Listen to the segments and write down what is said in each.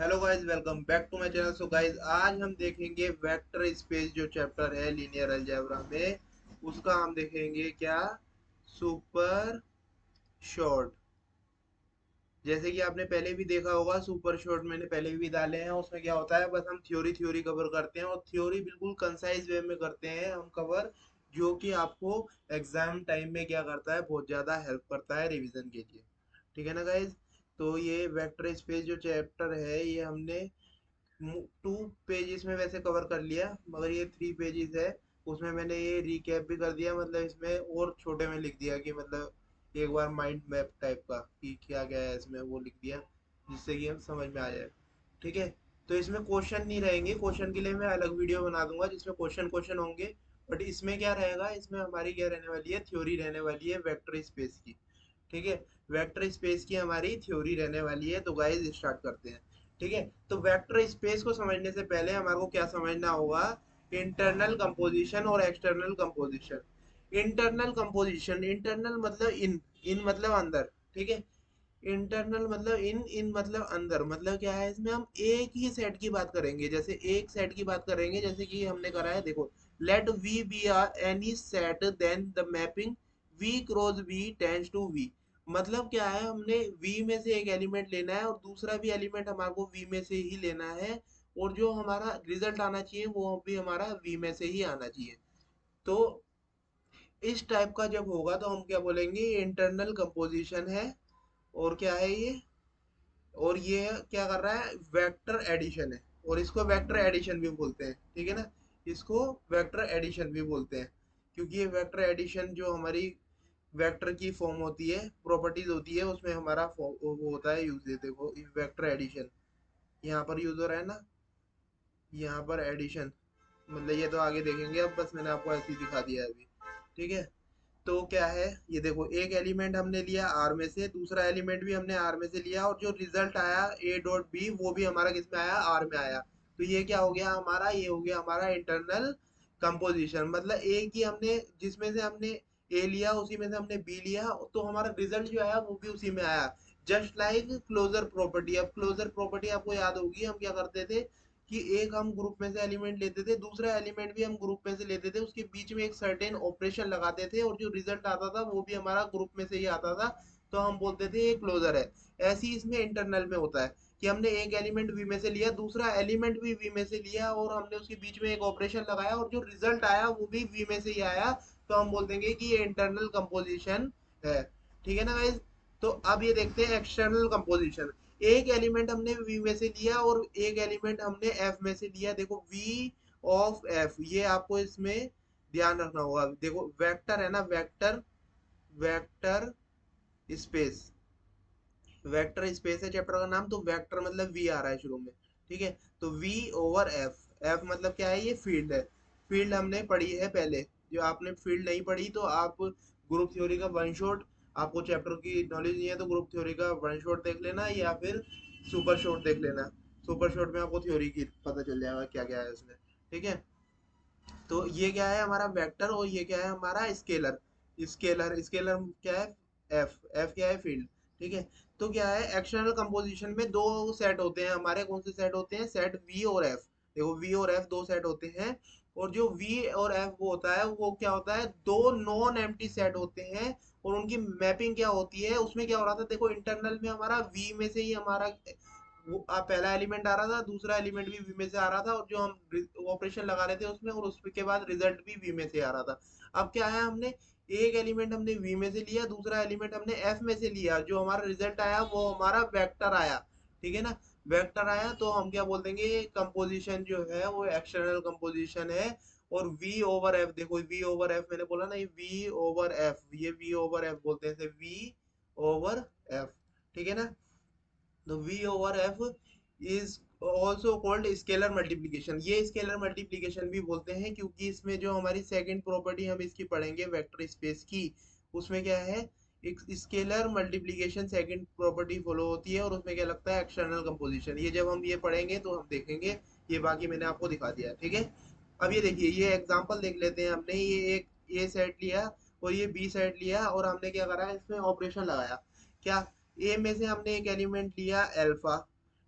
Hello guys, welcome back to my channel. So guys, आज हम देखेंगे वेक्टर स्पेस जो चैप्टर है लीनियर अलजेब्रा में, उसका हम देखेंगे क्या, सुपर शॉर्ट। जैसे कि आपने पहले भी देखा होगा, सुपर शॉर्ट मैंने पहले भी डाले हैं। उसमें क्या होता है, बस हम थ्योरी थ्योरी कवर करते हैं और थ्योरी बिल्कुल कंसाइज वे में करते हैं हम कवर, जो कि आपको एग्जाम टाइम में क्या करता है, बहुत ज़्यादा हेल्प करता है रिवीजन के लिए। ठीक है ना गाइज। तो ये वेक्टर स्पेस जो चैप्टर है, ये हमने 2 पेजेस में वैसे कवर कर लिया, मगर ये 3 पेजेस है। उसमें मैंने ये रिकैप भी कर दिया, मतलब इसमें और छोटे में लिख दिया कि मतलब एक बार माइंड मैप टाइप का कि क्या क्या है इसमें, वो लिख दिया जिससे कि हम समझ में आ जाए। ठीक है। तो इसमें क्वेश्चन नहीं रहेंगे, क्वेश्चन के लिए मैं अलग वीडियो बना दूंगा जिसमें क्वेश्चन क्वेश्चन होंगे। बट इसमें क्या रहेगा, इसमें हमारी क्या रहने वाली है, थ्योरी रहने वाली है वेक्टर स्पेस की। ठीक है। वेक्टर स्पेस की हमारी थ्योरी रहने वाली है। तो गाइस स्टार्ट करते हैं। ठीक है। तो वेक्टर स्पेस को समझने से पहले हमारे को क्या समझना होगा, इंटरनल कंपोजिशन और external composition. Internal composition, internal मतलब इन, इन मतलब अंदर। ठीक है। इंटरनल मतलब इन, इन मतलब अंदर। मतलब क्या है, इसमें हम एक ही सेट की बात करेंगे। जैसे एक सेट की बात करेंगे, जैसे कि हमने करा है, देखो, let V be R any set then the mapping V cross V tends to V. मतलब क्या है, हमने v में से एक एलिमेंट लेना है और दूसरा भी एलिमेंट हमारे को v में से ही लेना है, और जो हमारा रिजल्ट आना चाहिए वो भी हमारा v में से ही आना चाहिए। तो इस टाइप का जब होगा तो हम क्या बोलेंगे, इंटरनल कंपोजिशन है। और क्या है ये, और ये क्या कर रहा है, वेक्टर एडिशन है। और इसको वेक्टर एडिशन भी बोलते हैं। ठीक है ना। इसको वेक्टर एडिशन भी बोलते हैं, क्योंकि ये वेक्टर एडिशन जो हमारी वेक्टर की फॉर्म होती है, प्रॉपर्टीज होती है, उसमें हमारा वो होता है यूज। देखो वेक्टर एडिशन यहाँ पर यूज हो रहा है ना, यहाँ पर एडिशन, मतलब ये तो आगे देखेंगे, अब बस मैंने आपको ऐसे ही दिखा दिया है अभी। ठीक है। तो क्या है, ये देखो, एक एलिमेंट हमने लिया आर में से, दूसरा एलिमेंट भी हमने आर में से लिया, और जो रिजल्ट आया ए डॉट बी वो भी हमारा किस में आया, आर में आया। तो ये क्या हो गया हमारा, ये हो गया हमारा इंटरनल कंपोजिशन। मतलब एक ही हमने, जिसमें से हमने ए लिया उसी में से हमने बी लिया, तो हमारा रिजल्ट जो आया वो भी उसी में आया। Just like closure property. अब क्लोजर प्रॉपर्टी आपको याद होगी, हम क्या करते थे कि एक हम ग्रुप में से एलिमेंट लेते थे, दूसरा एलिमेंट भी हम ग्रुप में से लेते थे, उसके बीच में एक सर्टेन ऑपरेशन लगाते थे, और जो रिजल्ट आता था वो भी हमारा ग्रुप में से ही आता था। तो हम बोलते थे ये क्लोजर है। ऐसे ही इसमें इंटरनल में होता है कि हमने एक एलिमेंट वी में से लिया, दूसरा एलिमेंट भी वी में से लिया, और हमने उसके बीच में एक ऑपरेशन लगाया, और जो रिजल्ट आया वो भी वी में से ही आया। तो हम बोल देंगे कि ये इंटरनल कंपोजिशन है। ठीक है ना गाइज। तो अब ये देखते हैं एक्सटर्नल कंपोजिशन। एक एलिमेंट हमने v में से लिया और एक एलिमेंट हमने f में से लिया। देखो v ऑफ f, ये आपको इसमें ध्यान रखना होगा। देखो वेक्टर है ना, vector, vector space, vector space है चैप्टर का नाम। तो वेक्टर मतलब वी आ रहा है शुरू में। ठीक है। तो वी ओवर एफ, एफ मतलब क्या है, ये फील्ड है। फील्ड हमने पढ़ी है पहले। जो आपने फील्ड नहीं पढ़ी तो आप ग्रुप थ्योरी का वन शॉट, आपको चैप्टर की नॉलेज नहीं है तो ग्रुप थ्योरी का वन शॉट देख लेना, या फिर सुपर शॉट देख लेना। सुपर शॉट में आपको थ्योरी की पता चल जाएगा क्या क्या है उसमें। ठीक है। तो ये क्या है हमारा वेक्टर, और ये क्या है हमारा स्केलर। स्केलर, स्केलर क्या है, एफ, एफ क्या है, फील्ड। ठीक है। तो क्या है, एक्सटर्नल कंपोजिशन में दो सेट होते हैं हमारे। कौन से सेट होते हैं, सेट वी और एफ। देखो वी और एफ दो सेट होते हैं। और जो वी और एफ वो होता है, वो क्या होता है, दो नॉन एम्प्टी सेट होते हैं। और उनकी मैपिंग क्या होती है, उसमें क्या हो रहा था, देखो इंटरनल में हमारा वी में से ही हमारा वो पहला एलिमेंट आ रहा था, दूसरा एलिमेंट भी वी में से आ रहा था, और जो हम ऑपरेशन लगा रहे थे उसमें, और उसके बाद रिजल्ट भी वी में से आ रहा था। अब क्या है, हमने एक एलिमेंट हमने वी में से लिया, दूसरा एलिमेंट हमने एफ में से लिया, जो हमारा रिजल्ट आया वो हमारा वेक्टर आया। ठीक है ना। वेक्टर आया तो हम क्या बोल देंगे, कंपोजिशन जो है वो एक्सटर्नल कंपोजिशन है। और v ओवर एफ, देखो v ओवर एफ मैंने बोला ना, ये v ओवर एफ, ये v ओवर एफ बोलते हैं, v ओवर एफ। ठीक है ना। तो v over f is also called scalar multiplication. ये स्केलर मल्टीप्लीकेशन भी बोलते हैं, क्योंकि इसमें जो हमारी सेकंड प्रॉपर्टी हम इसकी पढ़ेंगे वेक्टर स्पेस की, उसमें क्या है, एक scalar multiplication second property follow होती है, और उसमें क्या लगता है, एक्सटर्नल कंपोजिशन। ये जब हम ये पढ़ेंगे तो हम देखेंगे। ये बाकी मैंने आपको दिखा दिया। ठीक है। अब ये देखिए, ये एग्जांपल देख लेते हैं। हमने ये एक ए सेट लिया और ये बी सेट लिया, और हमने क्या करा, इसमें ऑपरेशन लगाया। क्या, ए में से हमने एक एलिमेंट लिया अल्फा,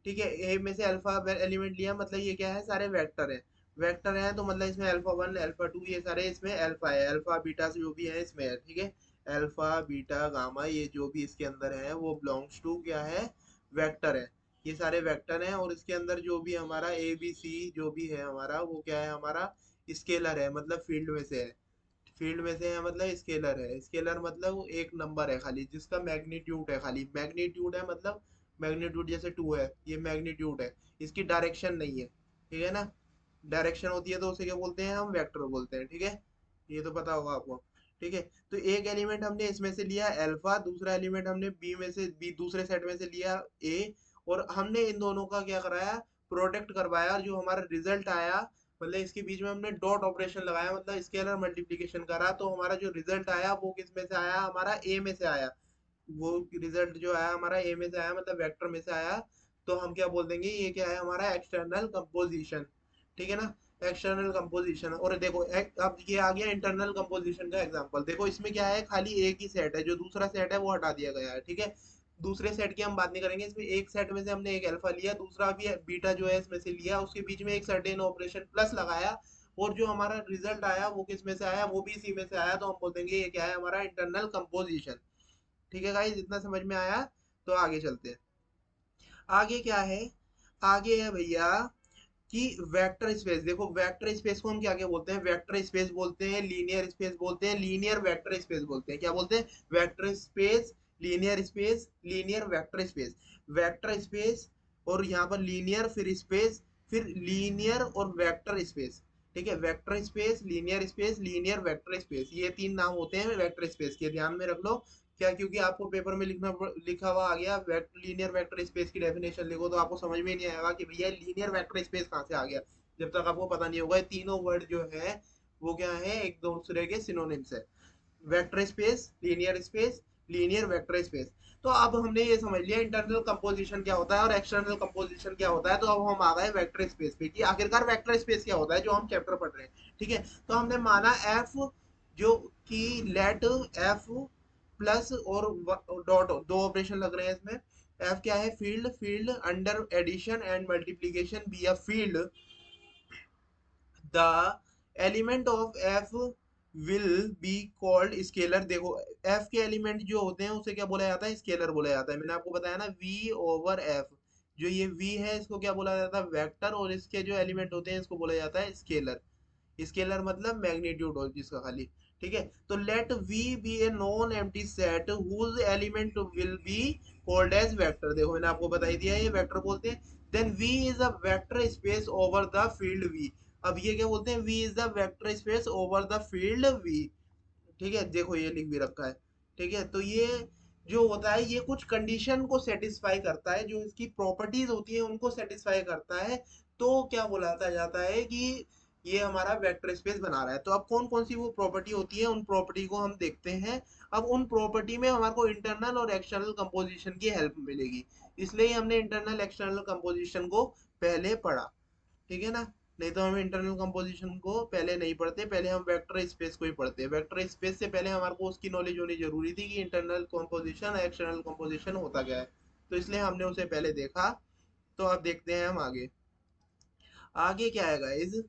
ठीक है, ए में से अल्फा एलिमेंट लिया, मतलब ये क्या है, सारे वेक्टर है। वेक्टर है तो मतलब इसमें अल्फा वन अल्फा टू ये सारे इसमें अल्फा है, अल्फा बीटा से जो भी है इसमें है, ठीक है। अल्फा बीटा गामा ये जो भी इसके अंदर है वो बिलोंग्स टू क्या है, वेक्टर है। ये सारे वेक्टर हैं, और इसके अंदर जो भी हमारा ए बी सी जो भी है हमारा वो क्या है, हमारा स्केलर है, मतलब फील्ड में से है। फील्ड में से है मतलब स्केलर है। स्केलर मतलब वो एक नंबर है खाली, जिसका मैग्नीट्यूड है, खाली मैग्नीट्यूड है, मतलब मैग्नीट्यूड जैसे टू है, ये मैग्नीट्यूड है, इसकी डायरेक्शन नहीं है, ठीक है ना। डायरेक्शन होती है तो उसे क्या बोलते हैं, हम वेक्टर बोलते हैं, ठीक है। ये तो पता होगा आपको। ठीक है, तो एक एलिमेंट हमने इसमें से लिया अल्फा, दूसरा एलिमेंट हमने बी में से, बी दूसरे सेट में से लिया ए, और हमने इन दोनों का क्या कराया, प्रोडक्ट करवाया, और जो हमारा रिजल्ट आया, मतलब इसके बीच में हमने डॉट ऑपरेशन लगाया, मतलब स्केलर मल्टीप्लिकेशन करा, तो हमारा जो रिजल्ट आया वो किस में से आया, हमारा ए में से आया। वो रिजल्ट जो आया हमारा ए में से आया, मतलब वेक्टर में से आया। तो हम क्या बोल देंगे, ये क्या है, हमारा एक्सटर्नल कंपोजिशन, ठीक है ना। एक्सटर्नल कंपोजिशन, और देखो अब ये आ गया इंटरनल कंपोजिशन का एग्जांपल। देखो इसमें क्या है, खाली एक ही सेट है, जो दूसरा सेट है वो हटा दिया गया है, ठीक है। दूसरे सेट की हम बात नहीं करेंगे, इसमें एक सेट में से हमने एक अल्फा लिया, दूसरा भी बीटा जो है इसमें से लिया, उसके बीच में एक सर्टेन ऑपरेशन प्लस लगाया, और जो हमारा रिजल्ट आया वो किस में से आया, वो भी इसी में से आया, तो हम बोल देंगे ये क्या है, हमारा इंटरनल कंपोजिशन। ठीक है गाइस, इतना समझ में आया। तो आगे चलते हैं। आगे क्या है, आगे है भैया कि वेक्टर स्पेस। देखो वेक्टर स्पेस को हम क्या क्या बोलते हैं, वेक्टर स्पेस बोलते हैं, लीनियर स्पेस बोलते हैं, लीनियर वेक्टर स्पेस बोलते हैं। क्या बोलते हैं, vector space, linear space, linear vector space. Vector space, और यहाँ पर लीनियर, फिर स्पेस, फिर लीनियर और वेक्टर स्पेस। ठीक है, vector space, linear space, linear vector space, ये तीन नाम होते हैं वेक्टर स्पेस के, ध्यान में रख लो। क्या, क्योंकि आपको पेपर में लिखा हुआ आ गया लीनियर वेक्टर स्पेस की डेफिनेशन लिखो, तो आपको समझ में नहीं आएगा कि भैया लीनियर वेक्टर स्पेस कहाँ से आ गया, जब तक आपको पता नहीं होगा। ये तीनों वर्ड जो है वो क्या है, एक दूसरे के सिनोनिम्स है। Vector space, linear space, linear vector space. तो अब हमने ये समझ लिया इंटरनल कंपोजिशन क्या होता है और एक्सटर्नल कंपोजिशन क्या होता है, तो अब हम आ गए वेक्टर स्पेस पे कि आखिरकार वेक्टर स्पेस क्या होता है, जो हम चैप्टर पढ़ रहे हैं, ठीक है। तो हमने माना एफ, जो कि लेट एफ प्लस और डॉट, दो ऑपरेशन लग रहे हैं इसमें। एफ क्या है, field, field under addition and multiplication be a field, the element of F will be called scalar. देखो एफ के एलिमेंट जो होते हैं उसे क्या बोला जाता है, स्केलर बोला जाता है। मैंने आपको बताया ना, वी ओवर एफ, जो ये वी है इसको क्या बोला जाता है, वेक्टर, और इसके जो एलिमेंट होते हैं इसको बोला जाता है स्केलर। स्केलर मतलब मैग्नीट्यूड हो जिसका खाली, ठीक है। तो let V be a non empty set whose element will be called as vector. देखो मैंने आपको बता ही दिया ये वेक्टर बोलते हैं। Then V is a vector space over the field V. अब ये क्या बोलते हैं, V is the vector space over the field V, ठीक है। देखो ये लिख भी रखा है, ठीक है। तो ये जो होता है ये कुछ कंडीशन को सेटिस्फाई करता है, जो इसकी प्रॉपर्टीज होती है उनको सेटिस्फाई करता है। तो क्या बुलाता जाता है कि ये हमारा वेक्टर स्पेस बना रहा है। तो अब कौन कौन सी वो प्रॉपर्टी होती है, उन प्रॉपर्टी को हम देखते हैं। अब उन प्रॉपर्टी में हमारे को इंटरनल और एक्सटर्नल कंपोजिशन की हेल्प मिलेगी, इसलिए हमने इंटरनल एक्सटर्नल कंपोजिशन को पहले पढ़ा, ठीक है ना। नहीं तो हम इंटरनल कंपोजिशन को पहले नहीं पढ़ते, पहले हम वेक्टर स्पेस को ही पढ़ते। वेक्टर स्पेस से पहले हमारे को उसकी नॉलेज होनी जरूरी थी कि इंटरनल कंपोजिशन एक्सटर्नल कंपोजिशन होता क्या है, तो इसलिए हमने उसे पहले देखा। तो अब देखते हैं हम आगे। आगे क्या है गाइस,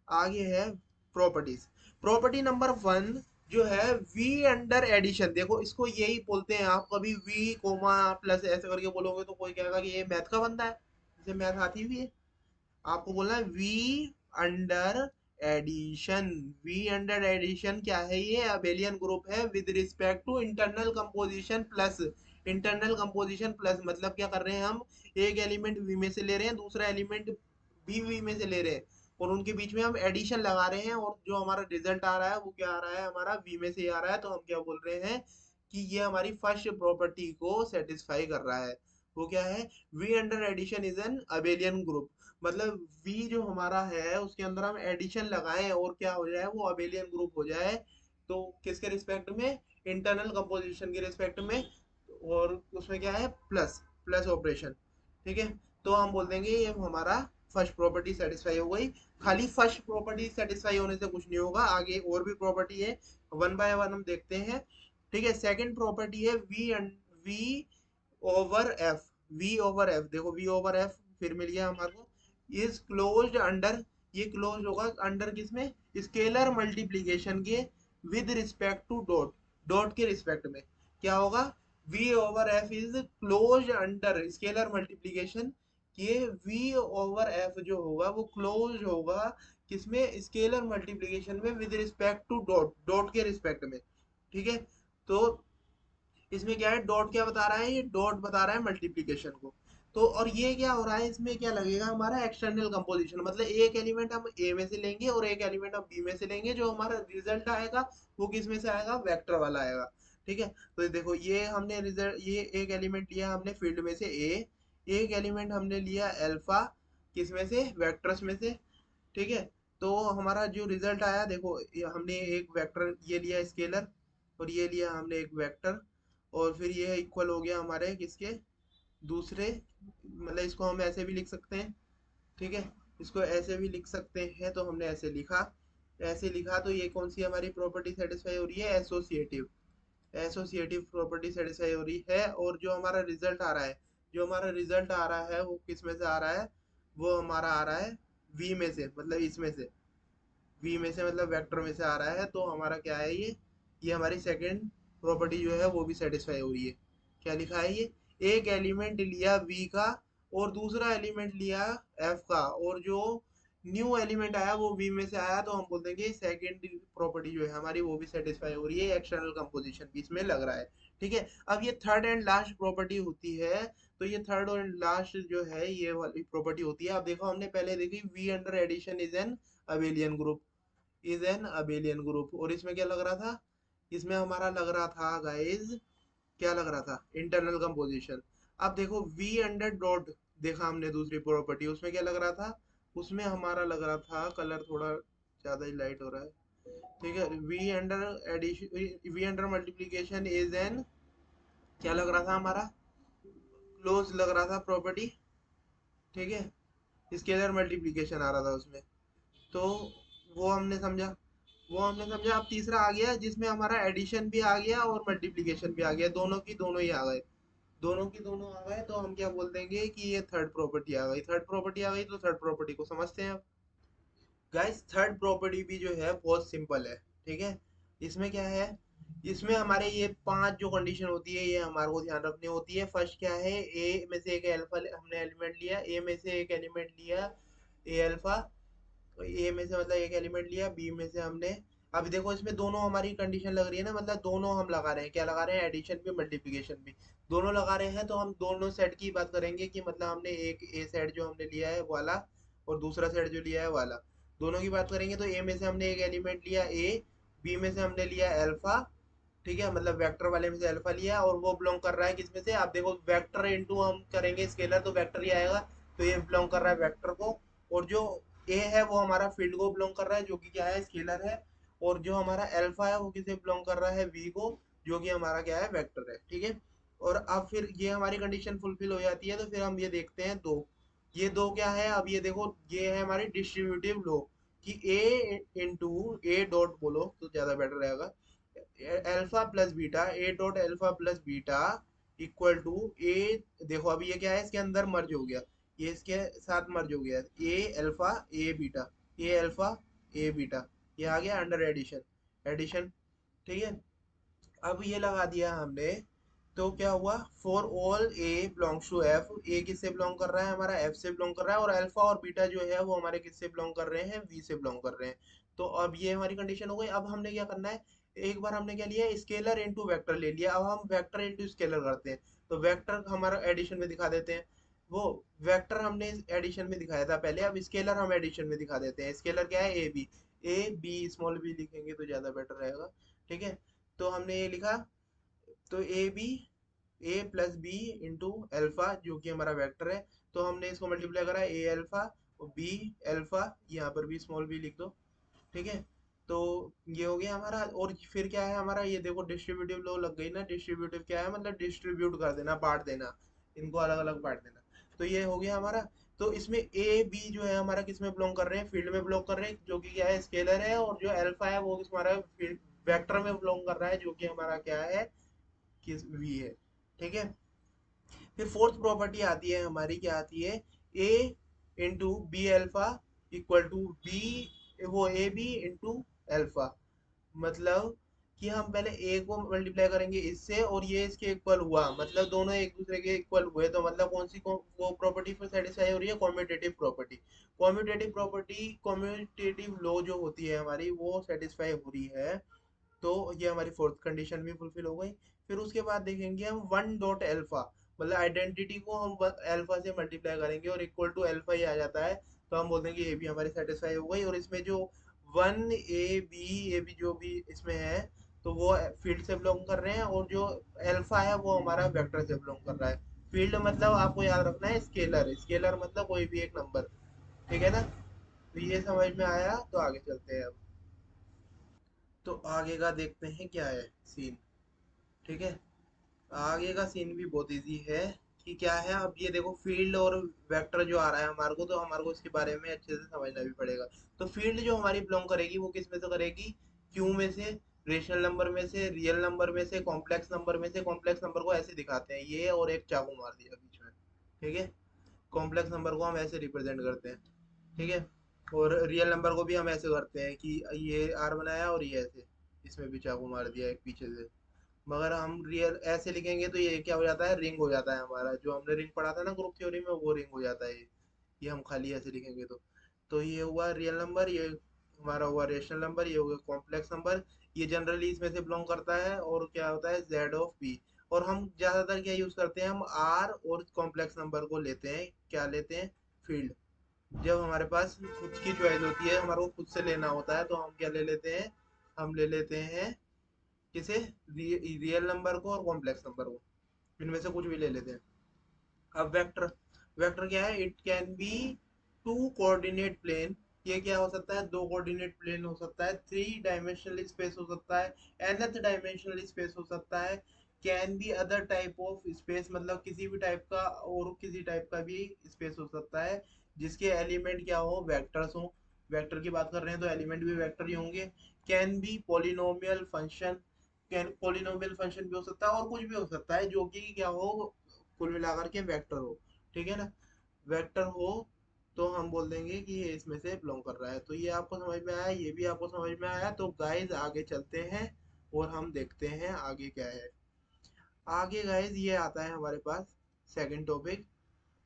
आगे है प्रॉपर्टीज। प्रॉपर्टी नंबर वन जो है वी अंडर एडिशन। देखो इसको यही बोलते हैं, आप कभी वी कोमा प्लस ऐसे करके बोलोगे तो कोई कहेगा कि ये मैथ का बंदा है, इसे मैथ आती हुई है। आपको बोलना है V under addition. V under addition क्या है, ये अबेलियन ग्रुप है with respect to internal composition plus. Internal composition plus मतलब क्या कर रहे हैं हम, एक एलिमेंट वी में से ले रहे हैं, दूसरा एलिमेंट भी वी में से ले रहे हैं, और उनके बीच में हम एडिशन लगा रहे हैं, और जो हमारा रिजल्ट आ रहा है वो क्या आ रहा है, हमारा वी में से आ रहा है। तो हम क्या बोल रहे हैं कि ये हमारी फर्स्ट प्रॉपर्टी को सेटिस्फाई कर रहा है। वो क्या है, V under addition is an abelian group. मतलब v जो हमारा है उसके अंदर हम एडिशन लगाएं और क्या हो जाए, वो अबेलियन ग्रुप हो जाए। तो किसके रिस्पेक्ट में, इंटरनल कंपोजिशन के रिस्पेक्ट में, और उसमें क्या है, प्लस, प्लस ऑपरेशन, ठीक है। तो हम बोल देंगे ये हमारा फर्स्ट प्रॉपर्टी सेटिस्फाई हो गई। खाली फर्स्ट प्रॉपर्टी सेटिस्फाई होने से कुछ नहीं होगा, आगे और भी प्रॉपर्टी है, वन बाय वन हम देखते हैं। ठीक है, सेकंड प्रॉपर्टी है V V over F. V over F, देखो वी ओवर एफ फिर मिल गया हमारे को इज क्लोज्ड अंडर, ये क्लोज होगा अंडर किसमें, स्केलर मल्टीप्लीकेशन के with respect to dot, dot के रिस्पेक्ट में क्या होगा, v over f is close under scalar multiplication, ये v ओवर f जो होगा वो क्लोज होगा किसमें, स्केलर मल्टीप्लीकेशन में with respect to dot, dot के रिस्पेक्ट में। ठीक है, तो इसमें क्या है, डॉट क्या बता रहा है, ये डॉट बता रहा है मल्टीप्लीकेशन को। तो और ये क्या हो रहा है, इसमें क्या लगेगा हमारा एक्सटर्नल कंपोजिशन, मतलब एक एलिमेंट हम ए में से लेंगे और एक एलिमेंट हम बी में से लेंगे, जो हमारा रिजल्ट आएगा वो किस में से आएगा, वेक्टर वाला आएगा। ठीक है, तो देखो ये हमने रिजल्ट, ये एक एलिमेंट लिया हमने फील्ड में से ए, एक एलिमेंट हमने लिया अल्फा किस में से, वेक्टर्स में से। ठीक है, तो हमारा जो रिजल्ट आया देखो, हमने एक वेक्टर ये लिया स्केलर, और ये लिया हमने एक वेक्टर, और फिर ये इक्वल हो गया हमारे किसके, दूसरे, मतलब इसको हम ऐसे भी लिख सकते हैं। ठीक है, इसको ऐसे भी लिख सकते हैं, तो हमने ऐसे लिखा, ऐसे लिखा, तो ये कौन सी हमारी प्रॉपर्टी सेटिस्फाई हो रही है, एसोसिएटिव, एसोसिएटिव प्रॉपर्टी सेटिस्फाई हो रही है। और जो हमारा रिजल्ट आ रहा है, जो हमारा रिजल्ट आ रहा है वो किस में से आ रहा है, वो हमारा आ रहा है वी में से, मतलब इसमें से, वी में से मतलब वेक्टर में से आ रहा है। तो हमारा क्या है ये हमारी सेकंड प्रॉपर्टी जो है वो भी सेटिस्फाई हो रही है। क्या लिखा है ये, एक एलिमेंट लिया वी का और दूसरा एलिमेंट लिया एफ का, और जो न्यू एलिमेंट आया वो वी में से आया, तो हम बोल देंगे सेकंड प्रॉपर्टी जो है हमारी वो भी सेटिस्फाई हो रही है, एक्सटर्नल कंपोजिशन भी इसमें लग रहा है। ठीक है, अब ये थर्ड एंड लास्ट प्रॉपर्टी होती है, तो ये थर्ड और लास्ट जो है ये वाली प्रॉपर्टी होती है। अब देखो हमने पहले देखी V under addition is an abelian group, is an abelian group, और इसमें क्या लग रहा था, इसमें हमारा लग रहा था गाइस, क्या लग रहा था, इंटरनल कंपोजिशन। अब देखो वी अंडर डॉट, देखा हमने दूसरी प्रॉपर्टी, उसमें क्या लग रहा था, उसमें हमारा लग रहा था, कलर थोड़ा ज्यादा ही लाइट हो रहा है। ठीक है, V under addition, V under multiplication is an, क्या लग रहा था हमारा, क्लोज लग रहा था प्रॉपर्टी। ठीक है, स्केलर मल्टीप्लीकेशन आ रहा था उसमें, तो वो हमने समझा, वो हमने समझा। अब तीसरा आ गया जिसमें हमारा एडिशन भी आ गया और मल्टीप्लिकेशन भी आ गया, दोनों की दोनों ही आ गए, दोनों की दोनों आ गए, तो हम क्या बोल देंगे कि ये थर्ड प्रॉपर्टी आ गई, थर्ड प्रॉपर्टी आ गई, तो थर्ड प्रॉपर्टी को समझते हैं अब। गाइस थर्ड प्रॉपर्टी भी जो है बहुत सिंपल है। ठीक है, इसमें क्या है, इसमें हमारे ये पांच जो कंडीशन होती है ये हमारे को ध्यान रखनी होती है। फर्स्ट क्या है, ए में से एक अल्फा हमने एलिमेंट लिया, ए में से एक एलिमेंट लिया ए अल्फा, ए में से मतलब एक एलिमेंट लिया, बी में से हमने, अभी देखो इसमें दोनों हमारी कंडीशन लग रही है ना, मतलब दोनों हम लगा रहे हैं, क्या लगा रहे हैं, एडिशन भी मल्टीप्लिकेशन भी दोनों लगा रहे हैं। तो हम दोनों सेट की बात करेंगे कि मतलब हमने एक ए सेट जो हमने लिया है वाला, और दूसरा सेट जो लिया है वाला, दोनों की बात करेंगे। तो ए में से हमने एक एलिमेंट लिया ए, बी में से हमने लिया अल्फा। ठीक है, मतलब वेक्टर वाले में से अल्फा लिया, और वो बिलोंग कर रहा है किसमें से, आप देखो वेक्टर इनटू हम करेंगे स्केलर तो वेक्टर ही आएगा, तो ये बिलोंग कर रहा है वेक्टर को। और जो ए है वो हमारा फील्ड को बिलोंग कर रहा है जो कि क्या है, स्केलर है। और जो हमारा अल्फा है वो किसे बिलोंग कर रहा है, वी को, जो कि हमारा क्या है, वेक्टर है। ठीक है, और अब फिर ये हमारी कंडीशन फुलफिल हो जाती है, तो फिर हम ये देखते हैं दो, ये दो क्या है, अब ये देखो ये है हमारी डिस्ट्रीब्यूटिव लो, कि ए इंटू ए डॉट बोलो तो ज्यादा बेटर रहेगा, alpha plus beta, a dot alpha plus beta equal to a, देखो अभी ये क्या है, इसके अंदर मर्ज हो गया, ये इसके साथ मर्ज हो गया, a alpha A beta, A alpha A beta, ये आ गया अंडर एडिशन, एडिशन। ठीक है, अब ये लगा दिया हमने, तो क्या हुआ, for all a belongs to F, a किससे बिलोंग कर रहा है, हमारा एफ से बिलोंग कर रहा है, और अल्फा और बीटा जो है वो हमारे किससे बिलोंग कर रहे हैं, वी से बिलोंग कर रहे हैं। तो अब ये हमारी कंडीशन हो गई। अब हमने क्या करना है, एक बार हमने क्या लिया, स्केलर इनटू वेक्टर ले लिया, अब हम वेक्टर इनटू स्केलर करते हैं। तो वेक्टर हमारा एडिशन में दिखा देते हैं, वो वेक्टर हमने एडिशन में दिखाया था पहले, अब स्केलर हम एडिशन में दिखा देते हैं। स्केलर क्या है, A B, A B small B लिखेंगे तो ज्यादा बेटर रहेगा। ठीक है, तो हमने ये लिखा, तो A B, A plus B into alpha जो कि हमारा वेक्टर है, तो हमने इसको मल्टीप्लाई करा ए अल्फा और बी अल्फा, यहाँ पर भी स्मॉल बी लिख दो। ठीक है, तो ये हो गया हमारा। और फिर क्या है हमारा, ये देखो डिस्ट्रीब्यूटिव लो लग गई ना, डिस्ट्रीब्यूटिव क्या है, मतलब डिस्ट्रीब्यूट कर देना, बांट देना, इनको अलग अलग बांट देना। तो ये हो गया हमारा। तो इसमें ए बी जो है हमारा किस में बिलोंग कर रहे हैं, फील्ड में बिलोंग कर रहे हैं, जो कि क्या है, स्केलर है। और जो अल्फा है वो हमारा फील्ड वेक्टर में बिलोंग कर रहा है, जो कि हमारा क्या है, किस वी है। ठीक है, फिर फोर्थ प्रॉपर्टी आती है हमारी, क्या आती है, a into b alpha equal to b, वो ए बी इंटू अल्फा। मतलब कि हम पहले ए को मल्टीप्लाई करेंगे इससे और ये इसके इक्वल हुआ, मतलब दोनों एक दूसरे के इक्वल हुए, तो मतलब कौन सी वो प्रॉपर्टी फिर सेटिस्फाई हो रही है, commutative property. Commutative property, commutative law जो होती है हमारी, वो सेटिस्फाई हो रही है। तो ये हमारी फोर्थ कंडीशन भी फुलफिल हो गई। फिर उसके बाद देखेंगे हम वन डॉट एल्फा, मतलब आइडेंटिटी को हम एल्फा से मल्टीप्लाई करेंगे और इक्वल टू एल्फा ही आ जाता है, तो हम बोल देंगे ये भी हमारी सेटिस्फाई हो गई। और इसमें जो वन ए बी जो भी इसमें है, तो वो फील्ड से बिलोंग कर रहे हैं, और जो एल्फा है वो हमारा वेक्टर से बिलोंग कर रहा है। फील्ड मतलब आपको याद रखना है स्केलर, स्केलर मतलब कोई भी एक नंबर, ठीक है ना। तो ये समझ में आया, तो आगे चलते हैं अब। तो आगे का देखते हैं क्या है सीन, ठीक है। आगे का सीन भी बहुत इजी है कि क्या है। अब ये देखो फील्ड और वेक्टर जो आ रहा है हमारे को, तो हमारे को इसके बारे में अच्छे से समझना भी पड़ेगा। तो फील्ड जो हमारी बिलोंग करेगी वो किस में से करेगी, क्यू में से, रेशनल नंबर में से, रियल नंबर में से, कॉम्प्लेक्स नंबर में से। कॉम्प्लेक्स नंबर को ऐसे दिखाते हैं, ये और एक चाकू मार दिया बीच में, ठीक है। कॉम्प्लेक्स नंबर को हम ऐसे रिप्रेजेंट करते हैं, ठीक है। और रियल नंबर को भी हम ऐसे करते हैं कि ये आर बनाया और ये ऐसे, इसमें भी चाकू मार दिया एक पीछे से। मगर हम रियल ऐसे लिखेंगे तो ये क्या हो जाता है, रिंग हो जाता है हमारा, जो हमने रिंग पढ़ा था ना ग्रुप थ्योरी में, वो रिंग हो जाता है ये हम खाली ऐसे लिखेंगे तो ये हुआ रियल नंबर, ये हमारा हुआ रेशनल नंबर, ये हुआ कॉम्प्लेक्स नंबर। ये जनरली इसमें से बिलोंग करता है, और क्या होता है जेड ऑफ पी। और हम ज्यादातर क्या यूज करते हैं, हम आर और कॉम्प्लेक्स नंबर को लेते हैं, क्या लेते हैं, फील्ड। जब हमारे पास खुद की चॉइस होती है, हमारे को खुद से लेना होता है, तो हम क्या ले लेते हैं, हम ले लेते हैं किसे, रियल नंबर को और कॉम्प्लेक्स नंबर को, इनमें से कुछ भी ले लेते हैं। अब वेक्टर, वेक्टर क्या है, it can be two coordinate plane. ये क्या हो सकता है, दो कोऑर्डिनेट प्लेन हो सकता है, थ्री डायमेंशनल स्पेस हो सकता है, nth डायमेंशनल स्पेस हो सकता है, can be other type of space, मतलब किसी भी टाइप का और किसी टाइप का भी स्पेस हो सकता है, जिसके एलिमेंट क्या हो, वेक्टर्स हो। वेक्टर की बात कर रहे हैं तो एलिमेंट भी वेक्टर ही होंगे। Can be polynomial function, can polynomial function भी हो सकता है, और कुछ भी हो सकता है जो कि क्या हो, कुल मिलाकर के वेक्टर हो, ठीक है ना। वेक्टर हो तो हम बोल देंगे कि ये इसमें से बिलोंग कर रहा है। तो ये आपको समझ में आया, ये भी आपको समझ में आया, तो गाइज आगे चलते हैं और हम देखते हैं आगे क्या है। आगे गाइज ये आता है हमारे पास सेकंड टॉपिक,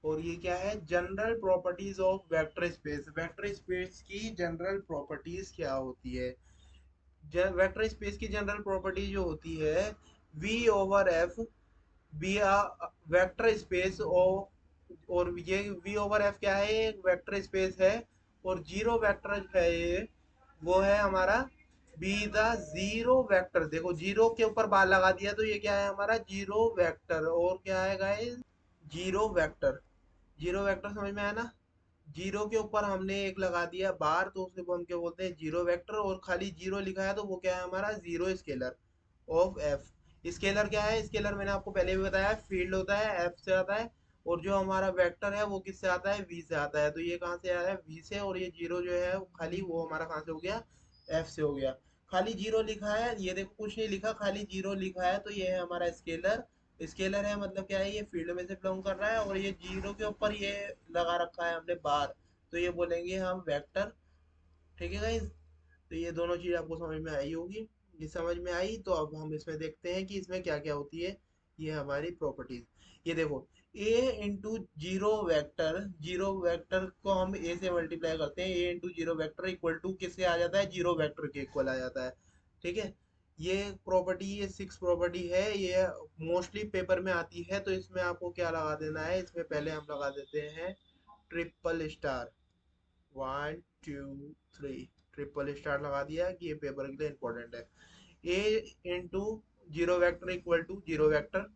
और ये क्या है, general properties of vector space. Vector space की जनरल प्रॉपर्टीज क्या होती है। वेक्टर स्पेस की जनरल प्रॉपर्टी जो होती है, V over F, be vector space और ये वी ओवर एफ क्या है, एक वेक्टर स्पेस है। और जीरो वेक्टर है ये, वो है हमारा बी द जीरो वेक्टर। देखो जीरो के ऊपर बार लगा दिया, तो ये क्या है हमारा जीरो वेक्टर। और क्या है guys, zero vector. Zero vector समझ में आया ना। जीरो के ऊपर हमने एक लगा दिया बार, तो उसे हम क्या बोलते हैं, जीरो वेक्टर। और खाली जीरो लिखा है तो वो क्या है हमारा, zero scalar of F. Scalar क्या है, स्केलर मैंने आपको पहले भी बताया, फील्ड होता है, एफ से आता है। और जो हमारा वेक्टर है वो किससे आता है, वी से आता है। तो ये कहाँ से आया है, वी से। और ये जीरो जो है खाली वो हमारा कहाँ से हो गया, एफ से हो गया। खाली जीरो लिखा है, ये देखो कुछ नहीं लिखा, खाली जीरो लिखा है, तो ये है हमारा स्केलर। स्केलर है मतलब क्या है, ये फील्ड में से बिलोंग कर रहा है। और ये जीरो के ऊपर ये लगा रखा है हमने बार, तो ये बोलेंगे हम वेक्टर, ठीक है गाइज। तो ये दोनों चीज आपको समझ में आई होगी। ये समझ में आई, तो अब हम इसमें देखते हैं कि इसमें क्या क्या होती है, ये हमारी प्रॉपर्टीज। ये देखो, a into zero vector, zero vector को हम a से मल्टीप्लाई करते हैं, a into zero vector equal to किससे आ जाता है, जीरो वेक्टर के इक्वल आ जाता है, ठीक है। ये प्रॉपर्टी, ये सिक्स प्रॉपर्टी है, ये मोस्टली पेपर में आती है। तो इसमें आपको क्या लगा देना है, इसमें पहले हम लगा देते हैं triple star, one two three, triple star लगा दिया कि ये पेपर के लिए इंपॉर्टेंट है। A into zero vector equal to zero vector,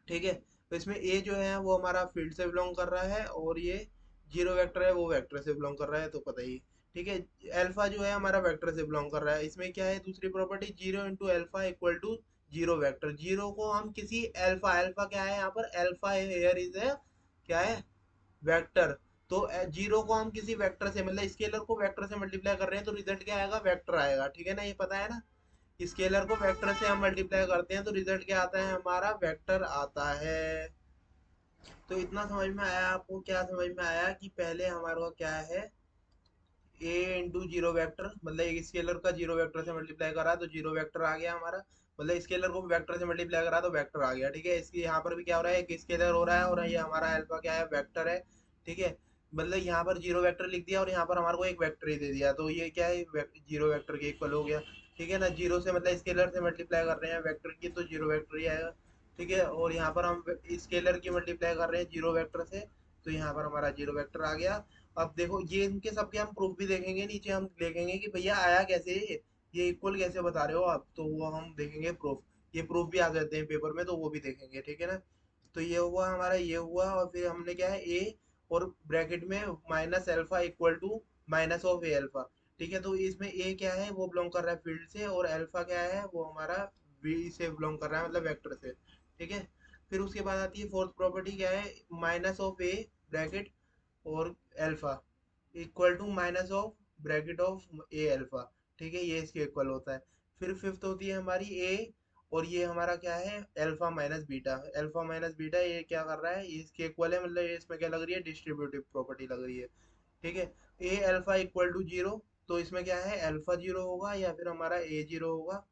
ठीक है। तो इसमें ए जो है वो हमारा फील्ड से बिलोंग कर रहा है, और ये जीरो वेक्टर है वो वेक्टर से बिलोंग कर रहा है, तो पता ही, ठीक है। अल्फा जो है हमारा वेक्टर से बिलोंग कर रहा है। इसमें क्या है दूसरी property, zero into alpha equal to zero vector. Zero को हम किसी अल्फा, अल्फा क्या है यहाँ पर, अल्फा हेयर इज है क्या है, वेक्टर। तो जीरो को हम किसी वेक्टर से, मतलब स्केलर को वेक्टर से मल्टीप्लाई कर रहे हैं, तो रिजल्ट क्या आएगा, वेक्टर आएगा, ठीक है ना, ये पता है ना। स्केलर को वेक्टर से हम मल्टीप्लाई करते हैं तो रिजल्ट क्या आता है हमारा, वेक्टर आता है। तो इतना समझ में आया आपको? क्या समझ में आया कि पहले हमारे को क्या है, ए इंटू जीरो वेक्टर, मतलब एक स्केलर का जीरो वेक्टर से मल्टीप्लाई करा तो जीरो वेक्टर आ गया हमारा, मतलब स्केलर को वेक्टर से मल्टीप्लाई करा तो वेक्टर आ गया। ठीक है, इसकी यहाँ पर भी क्या हो रहा है, एक स्केलर हो रहा है और ये हमारा अल्फा क्या है, वेक्टर है। ठीक है, मतलब यहाँ पर जीरो वेक्टर लिख दिया और यहाँ पर हमारे को एक वेक्टर ही दे दिया, तो ये क्या है, जीरो वेक्टर के इक्वल हो गया। ठीक है ना, जीरो से मतलब स्केलर से मल्टीप्लाई कर रहे हैं वेक्टर की, तो जीरो वेक्टर ही आएगा। ठीक है, और यहाँ पर हम स्केलर की मल्टीप्लाई कर रहे हैं जीरो वेक्टर से, तो यहाँ पर हमारा जीरो वेक्टर आ गया। अब देखो ये इनके सबके हम प्रूफ भी देखेंगे, नीचे हम देखेंगे कि भैया आया कैसे ये इक्वल कैसे बता रहे हो आप, तो वो हम देखेंगे प्रूफ। ये प्रूफ भी आ जाते हैं पेपर में, तो वो भी देखेंगे। ठीक है ना, तो ये हुआ हमारा, ये हुआ, और फिर हमने क्या है, ए और ब्रैकेट में minus alpha equal to minus of A alpha. ठीक है, तो इसमें ए क्या है, वो बिलोंग कर रहा है फील्ड से, और अल्फा क्या है, वो हमारा वी से बिलोंग कर रहा है, मतलब वेक्टर से। ठीक है, फिर उसके बाद आती है फोर्थ प्रॉपर्टी, क्या है, माइनस ऑफ ए ब्रैकेट और alpha equal to minus of bracket of A alpha. ठीक है, ये इसके इक्वल होता है। फिर फिफ्थ होती है हमारी ए, और ये हमारा क्या है, alpha minus beta. Alpha minus beta ये क्या कर रहा है, ये इसके इक्वल है, मतलब ये इसमें क्या लग रही है, डिस्ट्रीब्यूटिव प्रॉपर्टी लग रही है। ठीक है, ए अल्फा इक्वल टू जीरो, तो इसमें क्या है, अल्फा जीरो होगा या फिर हमारा ए जीरो होगा।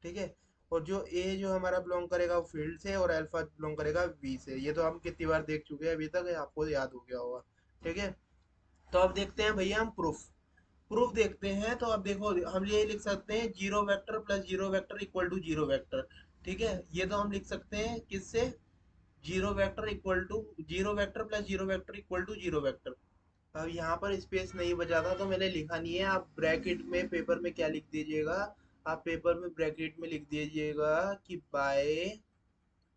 ठीक है, और जो ए जो हमारा बिलोंग करेगा वो फील्ड से, और अल्फा बिलोंग करेगा बी से। ये तो हम कितनी बार देख चुके हैं अभी तक, ये आपको याद हो गया होगा। ठीक है, तो अब देखते हैं भैया हम प्रूफ। प्रूफ देखते हैं, तो अब देखो हम ये लिख सकते हैं, zero vector plus zero vector equal to zero vector. ठीक है, ये तो हम लिख सकते हैं किससे, zero vector equal to zero vector plus zero vector equal to zero vector. अब यहाँ पर स्पेस नहीं बचा था तो मैंने लिखा नहीं है, आप ब्रैकेट में पेपर में क्या लिख दीजिएगा, आप पेपर में ब्रैकेट में लिख दीजिएगा कि बाय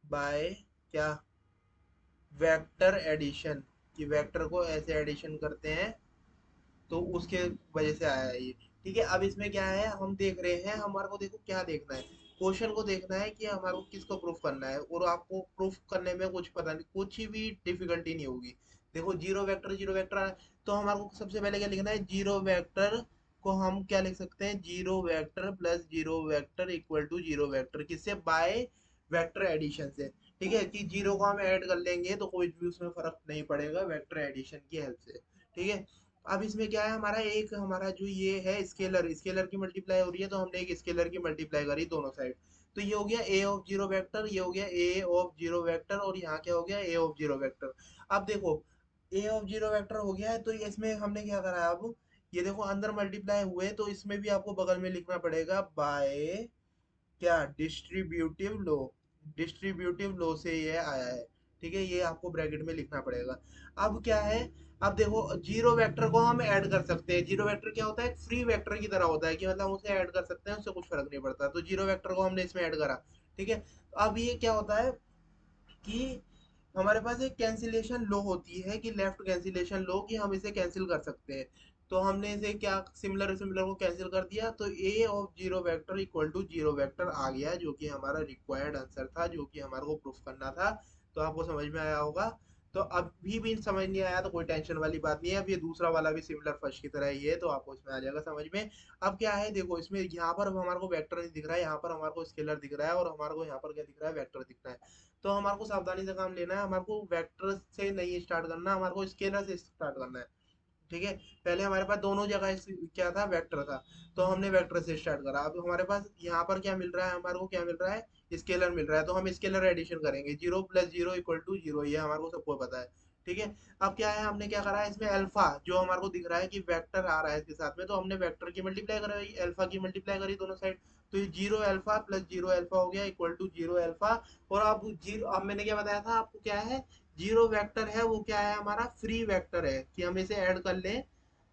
बाय क्या, वेक्टर एडिशन, कि वेक्टर को ऐसे एडिशन करते हैं, तो उसके वजह से आया है ये। ठीक है, अब इसमें क्या है, हम देख रहे हैं, हमारे को देखो क्या देखना है, क्वेश्चन को देखना है कि हमारे को किसको प्रूफ करना है, और आपको प्रूफ करने में कुछ पता नहीं, कुछ भी डिफिकल्टी नहीं होगी। देखो जीरो वेक्टर, तो हमारे को सबसे पहले क्या लिखना है, जीरो वेक्टर को हम क्या लिख सकते हैं, zero vector plus zero vector equal to zero vector, किससे, बाय वेक्टर एडिशन से। ठीक है, कि जीरो को हम ऐड कर लेंगे तो कोई भी उसमें फर्क नहीं पड़ेगा वेक्टर एडिशन की हेल्प से। ठीक है, अब इसमें क्या है, हमारा एक हमारा जो ये है स्केलर, स्केलर की मल्टीप्लाई हो रही है, तो हमने एक स्केलर की मल्टीप्लाई करी दोनों साइड, तो ये हो गया ए ऑफ जीरो वेक्टर, ये हो गया ए ऑफ जीरो वेक्टर, और यहाँ क्या हो गया, ए ऑफ जीरो वेक्टर। अब देखो ए ऑफ जीरो वेक्टर हो गया है, तो इसमें हमने क्या करा है, अब ये देखो अंदर मल्टीप्लाई हुए, तो इसमें भी आपको बगल में लिखना पड़ेगा बाय क्या, डिस्ट्रीब्यूटिव लो, डिस्ट्रीब्यूटिव लो से ये आया है। ठीक है, ये आपको ब्रैकेट में लिखना पड़ेगा। अब क्या है, अब देखो जीरो वेक्टर को हम ऐड कर सकते हैं, जीरो वेक्टर क्या होता है, फ्री वेक्टर की तरह होता है, कि मतलब हम उसे ऐड कर सकते हैं, उससे कुछ फर्क नहीं पड़ता, तो जीरो वेक्टर को हमने इसमें ऐड करा। ठीक है, अब ये क्या होता है कि हमारे पास एक कैंसिलेशन लो होती है, कि लेफ्ट कैंसिलेशन लो, कि हम इसे कैंसिल कर सकते हैं। तो हमने इसे क्या, सिमिलर सिमिलर को कैंसिल कर दिया, तो a of zero vector equal to zero vector आ गया, जो कि हमारा रिक्वायर्ड आंसर था, जो कि हमारे को प्रूफ करना था। तो आपको समझ में आया होगा। तो अभी भी समझ नहीं आया तो कोई टेंशन वाली बात नहीं है, अब ये दूसरा वाला भी सिमिलर फर्स्ट की तरह ही है, तो आपको इसमें आ जाएगा समझ में। अब क्या है, देखो इसमें यहाँ पर हमारे को वेक्टर नहीं दिख रहा है, यहाँ पर हमारे को स्केलर दिख रहा है, और हमारे को यहाँ पर क्या दिख रहा है, वेक्टर दिख रहा है। तो हमारे को सावधानी से काम लेना है, हमारे को वेक्टर से नहीं स्टार्ट करना, हमारे को स्केलर से स्टार्ट करना है। ठीक है, पहले हमारे पास दोनों जगह क्या था, वेक्टर था, तो हमने वेक्टर से स्टार्ट करा। अब हमारे पास यहाँ पर क्या मिल रहा है, हमारे को क्या मिल रहा है, स्केलर मिल रहा है, तो हम स्केलर एडिशन करेंगे, zero plus zero equal to zero, ये हमारे को सबको पता है। ठीक है, अब क्या है, हमने क्या करा है, इसमें अल्फा जो हमारे को दिख रहा है कि वेक्टर आ रहा है इसके साथ में, तो हमने वेक्टर की मल्टीप्लाई कराई, अल्फा की मल्टीप्लाई करी दोनों साइड, तो ये zero alpha plus zero alpha हो गया इक्वल टू जीरो अल्फा। और अब जीरो, अब मैंने क्या बताया था आपको, क्या है, जीरो वेक्टर है वो क्या है, हमारा फ्री वेक्टर है, कि हम इसे ऐड कर लें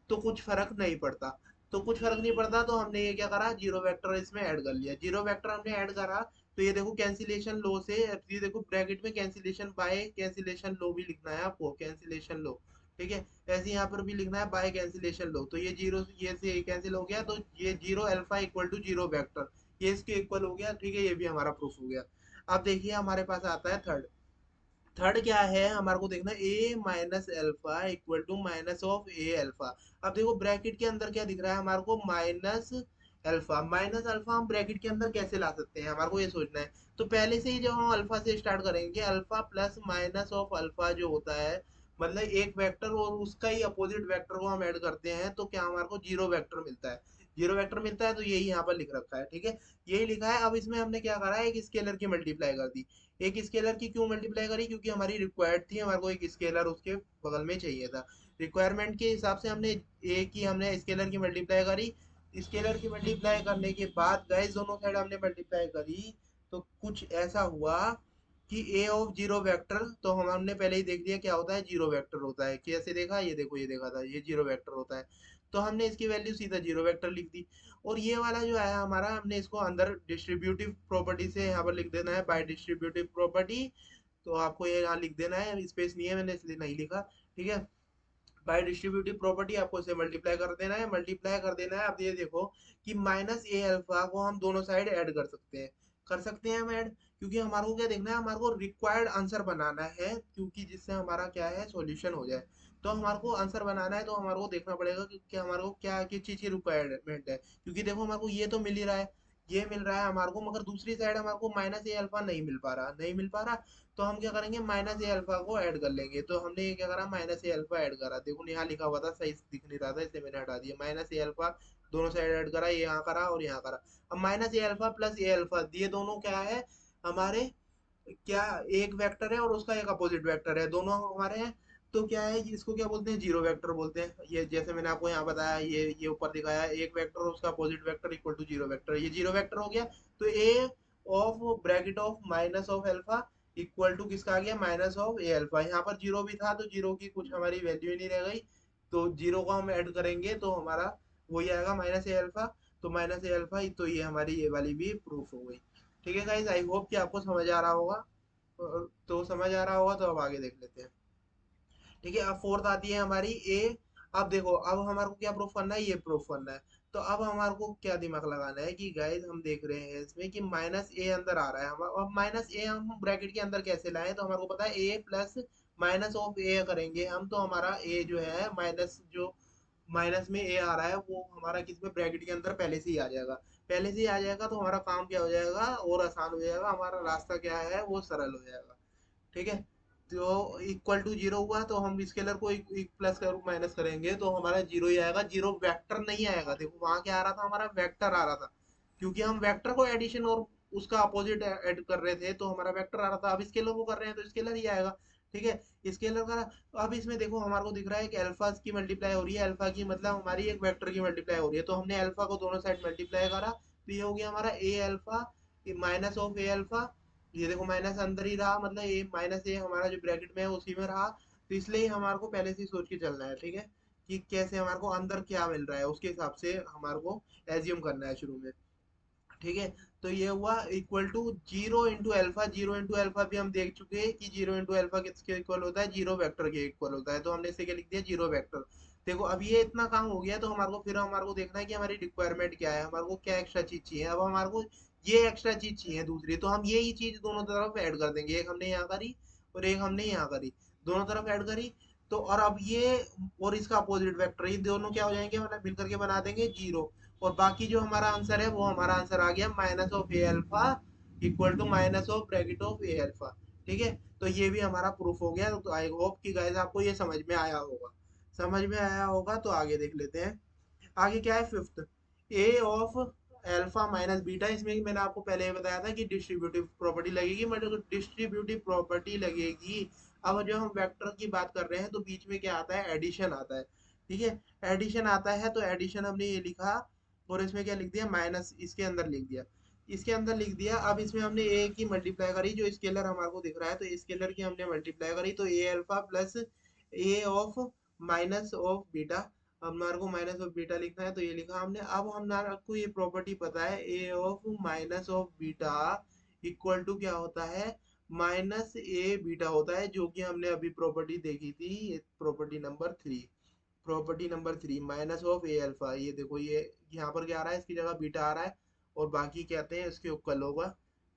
तो कुछ फर्क नहीं पड़ता। तो कुछ फर्क नहीं पड़ता, तो हमने ये क्या करा, जीरो वेक्टर इसमें ऐड कर लिया, जीरो वेक्टर हमने ऐड करा, तो ये देखो कैंसिलेशन लो से, ये देखो ब्रैकेट में कैंसिलेशन बाय कैंसिलेशन लो भी लिखना है आपको, कैंसिलेशन लो। ठीक है, ऐसे यहाँ पर भी लिखना है बाय कैंसिलेशन लो, तो ये जीरो ये से कैंसिल हो गया, तो ये zero alpha equal to zero vector, ये इसके इक्वल हो गया। ठीक है, ये भी हमारा प्रूफ हो गया। अब देखिए हमारे पास आता है थर्ड। थर्ड क्या है, हमारे को देखना a minus alpha equal to minus of A alpha. अब देखो ब्रैकेट के अंदर क्या दिख रहा है हमारे को, माइनस अल्फा माइनस अल्फा हम ब्रैकेट के अंदर कैसे ला सकते हैं, हमारे को ये सोचना है। तो पहले से ही जब हम अल्फा से स्टार्ट करेंगे, alpha plus minus of alpha जो होता है, मतलब एक वेक्टर और उसका ही अपोजिट वेक्टर को हम ऐड करते हैं तो क्या हमारे को जीरो वेक्टर मिलता है। जीरो वेक्टर मिलता है तो यही यहाँ पर लिख रखा है, ठीक है। यही लिखा है। अब इसमें हमने क्या करा है, एक स्केलर की मल्टीप्लाई कर दी। एक स्केलर की क्यों मल्टीप्लाई करी, क्योंकि हमारी रिक्वायर्ड थी, हमारे को एक स्केलर उसके बगल में चाहिए था। रिक्वायरमेंट के हिसाब से हमने एक ही हमने स्केलर की मल्टीप्लाई करी। स्केलर की मल्टीप्लाई करने के बाद गाइस दोनों साइड हमने मल्टीप्लाई करी, तो कुछ ऐसा हुआ कि ए ऑफ जीरो वेक्टर, तो हमने पहले ही देख लिया क्या होता है, जीरो वेक्टर होता है। कैसे देखा, ये देखो ये देखा था, ये जीरो वेक्टर होता है। तो हमने इसकी वैल्यू सीधा जीरो वेक्टर लिख दी। और ये वाला जो है हमारा, हमने इसको अंदर डिस्ट्रीब्यूटिव प्रॉपर्टी से यहाँ पर लिख देना है, बाय डिस्ट्रीब्यूटिव प्रॉपर्टी। तो आपको ये यहाँ लिख देना है, स्पेस नहीं है मैंने इसलिए नहीं लिखा, ठीक है। बाय डिस्ट्रीब्यूटिव प्रॉपर्टी आपको इसे मल्टीप्लाई कर देना है, मल्टीप्लाई कर देना है। अब ये देखो कि माइनस ए अल्फा को हम दोनों साइड ऐड कर सकते हैं, कर सकते हैं हम ऐड। क्योंकि हमारे को क्या देखना है, हमारे को रिक्वायर्ड आंसर बनाना है, क्योंकि जिससे हमारा क्या है, सॉल्यूशन हो जाए। तो हमारे को आंसर बनाना है, तो हमारे को देखना पड़ेगा कि हमारे को क्या किस चीज की रिक्वायरमेंट है। क्योंकि देखो हमारे को ये तो मिल ही रहा है, ये मिल रहा है हमारे को, मगर दूसरी साइड हमारे को माइनस ए अल्फा नहीं मिल पा रहा, नहीं मिल पा रहा। तो हम क्या करेंगे, माइनस ए अल्फा को ऐड कर लेंगे। तो हमने ये क्या करा, माइनस ए अल्फा ऐड करा। देखो यहाँ लिखा हुआ था, सही दिख नहीं रहा था इसलिए मैंने हटा दिया। माइनस ए अल्फा दोनों साइड ऐड करा, ये यहाँ करा और यहाँ करा। अब minus A alpha plus a alpha, ये दोनों क्या है हमारे, क्या एक वेक्टर है और उसका एक अपोजिट वेक्टर है, दोनों हमारे हैं। तो क्या है, इसको क्या बोलते हैं, जीरो वेक्टर बोलते हैं। ये जैसे मैंने आपको यहाँ बताया, ये ऊपर दिखाया है, एक वेक्टर और उसका opposite vector equal to zero vector, ये जीरो वेक्टर हो गया। तो a of bracket of minus of alpha equal to किसका आ गया, माइनस ऑफ ए अल्फा। यहाँ पर जीरो भी था तो जीरो की कुछ हमारी वैल्यू ही नहीं रह गई। तो जीरो को हम ऐड करेंगे तो हमारा वही आएगा, माइनस ए अल्फा। तो माइनस ए अल्फा, तो ये हमारी ये वाली भी प्रूफ हो गई। ठीक है गाइज, आई होप कि आपको समझ आ रहा होगा। तो समझ आ रहा होगा, तो अब आगे देख लेते हैं। ठीक है, अब फोर्थ आती है हमारी ए। अब देखो, अब हमारे को क्या प्रूफ करना है, ये प्रूफ करना है। तो अब हमारे को क्या दिमाग लगाना है कि गाइज हम देख रहे हैं इसमें कि माइनस ए अंदर आ रहा है। हम अब माइनस ए हम ब्रैकेट के अंदर कैसे लाएं, तो हमारे को पता है ए प्लस माइनस ऑफ ए करेंगे हम, तो हमारा ए जो है माइनस, जो माइनस में ए आ रहा है वो हमारा किस में, ब्रैकेट के अंदर पहले से ही आ जाएगा। पहले से ही आ जाएगा तो हमारा काम क्या हो जाएगा, और आसान हो जाएगा, हमारा रास्ता क्या है वो सरल हो जाएगा। ठीक है। तो इक्वल टू जीरो हुआ तो हम स्केलर को एक प्लस कर माइनस करेंगे तो हमारा जीरो ही आएगा, जीरो वेक्टर नहीं आएगा। देखो वहां क्या आ रहा था, हमारा वेक्टर आ रहा था, क्योंकि हम वेक्टर को एडिशन और उसका अपोजिट ऐड कर रहे थे तो हमारा वेक्टर आ रहा था। अब स्केलर को कर रहे हैं तो स्केलर ही आएगा। ठीक है, स्केलर का। तो अब इसमें देखो हमारे को दिख रहा है कि अल्फा की मल्टीप्लाई हो रही है, अल्फा की मतलब हमारी एक वेक्टर की मल्टीप्लाई हो रही है, तो हमने अल्फा को दोनों साइड मल्टीप्लाई करा, तो ये हो गया हमारा a alpha minus of A alpha. ये देखो माइनस अंदर ही रहा, मतलब ए माइनस ए हमारा जो ब्रैकेट में है उसी में रहा। तो इसलिए हमारे को पहले से ही सोच के चलना है, ठीक है, कि कैसे हमारे को अंदर क्या मिल रहा है, उसके हिसाब से हमारे को एज्यूम करना है शुरू में। ठीक है। तो ये हुआ equal to zero into alpha. Zero into alpha भी हम देख चुके हैं कि जीरो इंटू अल्फा किसके इक्वल होता है, जीरो वेक्टर के इक्वल होता है। तो हमने इसे क्या लिख दिया, जीरो वेक्टर। देखो अब ये इतना काम हो गया तो हमारे को फिर हमारे को देखना है कि हमारी रिक्वायरमेंट क्या है, हमारे को क्या एक्स्ट्रा चीज चाहिए। अब हमारे को ये एक्स्ट्रा चीज चाहिए दूसरी, तो हम यही चीज दोनों तरफ ऐड कर देंगे। एक हमने यहाँ करी और एक हमने यहाँ करी, दोनों तरफ ऐड करी। तो और अब ये और इसका अपोजिट वेक्टर, ये दोनों क्या हो जाएंगे, मतलब मिल करके बना देंगे जीरो। और बाकी जो हमारा आंसर है वो हमारा आंसर आ गया minus of A alpha equal to minus of bracket of A alpha. ठीक है। तो ये भी हमारा प्रूफ हो गया। तो आई होप कि गाइस आपको ये समझ में आया होगा। समझ में आया होगा तो आगे देख लेते हैं। आगे क्या है, fifth, A of alpha minus beta. इसमें भी मैंने आपको पहले ही बताया था कि डिस्ट्रीब्यूटिव प्रॉपर्टी लगेगी, मतलब डिस्ट्रीब्यूटिव प्रॉपर्टी लगेगी। अब जब हम वेक्टर की बात कर रहे हैं तो बीच में क्या आता है, एडिशन आता है। ठीक है, एडिशन आता है तो एडिशन हमने ये लिखा, और इसमें क्या लिख दिया, माइनस इसके अंदर लिख दिया, इसके अंदर लिख दिया। अब इसमें हमने ए की मल्टीप्लाई करी, जो स्केलर हमारे को दिख रहा है तो स्केलर की हमने मल्टीप्लाई करी, तो a alpha plus a of minus of beta. हमारे को माइनस ऑफ बीटा लिखना है तो ये लिखा हमने। अब हमारे को ये प्रॉपर्टी पता है, a of minus of beta equal to क्या होता है, माइनस ए बीटा होता है, जो कि हमने अभी प्रॉपर्टी देखी थी, ये property number three. Property number three, minus of A alpha. ये देखो ये यहाँ पर क्या आ रहा है, इसकी जगह बीटा आ रहा है, और बाकी कहते हैं इसके इक्वल होगा।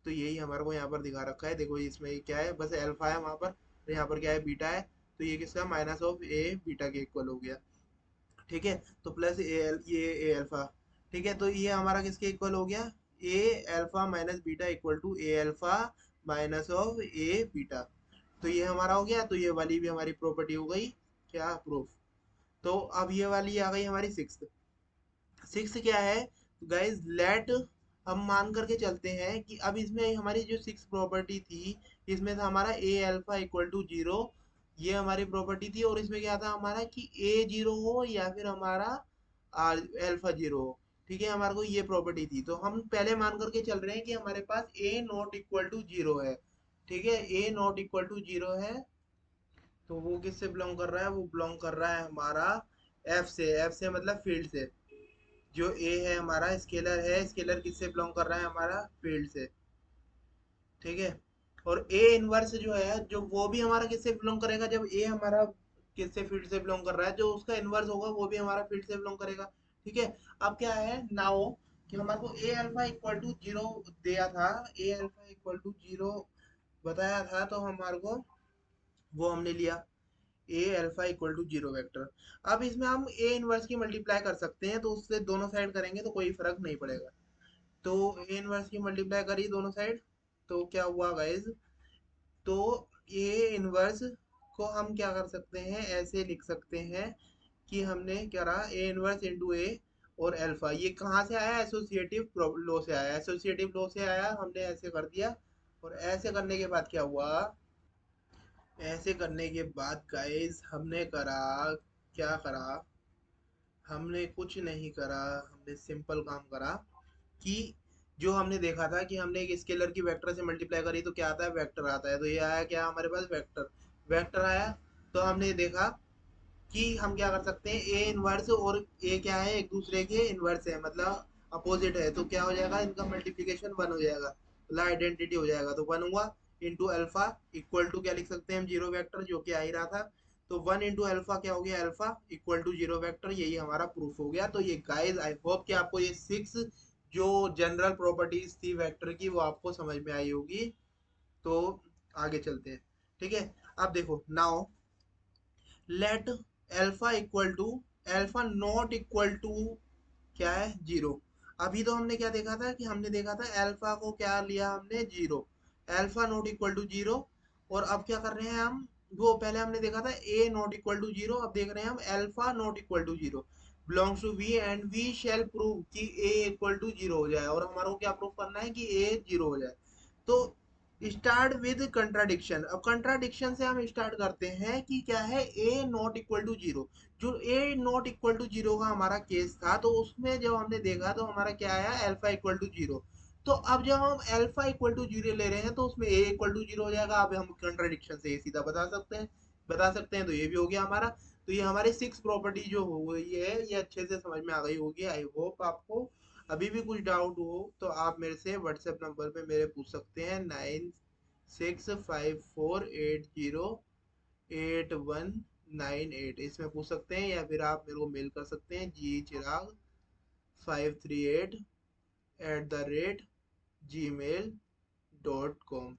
तो यही हमारे को यहाँ पर दिखा रखा है। देखो इसमें क्या है, बस अल्फा है वहां पर, तो यहाँ पर क्या है, बीटा है। तो ये किसका, माइनस ऑफ ए बीटा के इक्वल हो गया। ठीक है। तो प्लस ए एल, ये ए अल्फा, ठीक है, तो ये हमारा किसके इक्वल हो गया, a alpha minus beta equal to a alpha minus of a beta. तो ये हमारा हो गया, तो ये वाली भी हमारी प्रॉपर्टी हो गई क्या, प्रूफ। तो अब ये वाली आ गई हमारी सिक्स। सिक्स क्या है गाइस, लेट हम मान करके चलते हैं कि अब इसमें हमारी जो सिक्स प्रॉपर्टी थी, इसमें था हमारा a alpha equal to zero, ये हमारी प्रॉपर्टी थी। और इसमें क्या था हमारा कि ए जीरो हो या फिर हमारा अल्फा जीरो हो। ठीक है, हमारे को ये प्रॉपर्टी थी, तो हम पहले मान करके चल रहे हैं कि हमारे पास ए नॉट इक्वल टू जीरो है। ठीक है, ए नॉट इक्वल टू जीरो है, तो वो किससे बिलोंग कर रहा है, वो बिलोंग कर रहा है हमारा एफ से। एफ से मतलब फील्ड से। जो ए है हमारा स्केलर है, स्केलर किससे बिलोंग कर रहा है, हमारा फील्ड से। ठीक है, और ए इनवर्स जो है, जो वो भी हमारा किससे बिलोंग करेगा, जब ए हमारा किससे फील्ड से बिलोंग कर रहा है, जो उसका इनवर्स होगा वो भी हमारा फील्ड से बिलोंग करेगा। ठीक है, अब क्या है नाउ कि हमारे को a alpha equal to zero दिया था, a alpha equal to zero बताया था, तो हमारे को वो हमने लिया a alpha equal to zero vector. अब इसमें हम ए इनवर्स की मल्टीप्लाई कर सकते हैं, तो उससे दोनों साइड करेंगे तो कोई फर्क नहीं पड़ेगा। तो ए इनवर्स की मल्टीप्लाई करी दोनों साइड, तो क्या हुआ गाइज, तो ए इनवर्स को हम क्या कर सकते हैं, ऐसे लिख सकते हैं कि हमने क्या रहा, ए इनवर्स इंटू ए और अल्फा, ये कहाँ से आया, एसोसिएटिव लॉ से आया, एसोसिएटिव लॉ से आया, हमने ऐसे कर दिया। और ऐसे करने के बाद क्या हुआ, ऐसे करने के बाद गाइस हमने करा, क्या करा, हमने कुछ नहीं करा, हमने सिंपल काम करा कि जो हमने देखा था कि हमने एक स्केलर की वेक्टर से मल्टीप्लाई करी तो क्या आता है, वेक्टर आता है। तो ये आया क्या हमारे पास, वेक्टर। वेक्टर आया, तो हमने देखा कि हम क्या कर सकते हैं, ए इनवर्स और ए क्या है, एक दूसरे के इनवर्स है, मतलब अपोजिट है, तो क्या हो जाएगा, इनका मल्टीप्लीकेशन वन हो जाएगा, मतलब आइडेंटिटी हो जाएगा। तो वन हुआ इंटू अल्फा इक्वल टू क्या लिख सकते हैं हम, जीरो वेक्टर, जो कि आ ही रहा था। तो वन इंटू अल्फा क्या हो गया, alpha equal to zero vector, यही हमारा प्रूफ हो गया। तो ये गाइस आई होप कि आपको ये सिक्स जो जनरल प्रॉपर्टीज थी वेक्टर की वो आपको समझ में आई होगी। तो आगे चलते हैं। ठीक है, अब देखो now let alpha equal to, alpha not equal to क्या है, जीरो। अभी तो हमने क्या देखा था कि हमने देखा था अल्फा को क्या लिया हमने, zero, alpha not equal to zero. और अब क्या कर रहे हैं हम, वो पहले हमने देखा था A not equal to zero, अब देख रहे हैं हम alpha not equal to zero belongs to V and we shall prove कि ए इक्वल टू जीरो हो जाए। और हमारे को क्या प्रूव करना है कि ए जीरो हो जाए। तो स्टार्ट विद कंट्राडिक्शन। अब कंट्राडिक्शन से हम स्टार्ट करते हैं कि क्या है, ए नॉट इक्वल टू जीरो। जो ए नॉट इक्वल टू जीरो का हमारा केस था, तो उसमें जब हमने देखा तो हमारा क्या आया, अल्फा इक्वल टू जीरो। तो अब जब हम अल्फा इक्वल टू जीरो ले रहे हैं तो उसमें ए इक्वल टू जीरो हो जाएगा। अब हम कंट्राडिक्शन से ये सीधा बता सकते हैं, तो ये भी हो गया हमारा। तो ये हमारी सिक्स प्रॉपर्टी जो हो गई है, ये अच्छे से समझ में आ गई होगी। आई होप आपको अभी भी कुछ डाउट हो तो आप मेरे से व्हाट्सएप नंबर पे मेरे पूछ सकते हैं, 9654808198, इसमें पूछ सकते हैं, या फिर आप मेरे को मेल कर सकते हैं, gchirag538@gmail.com,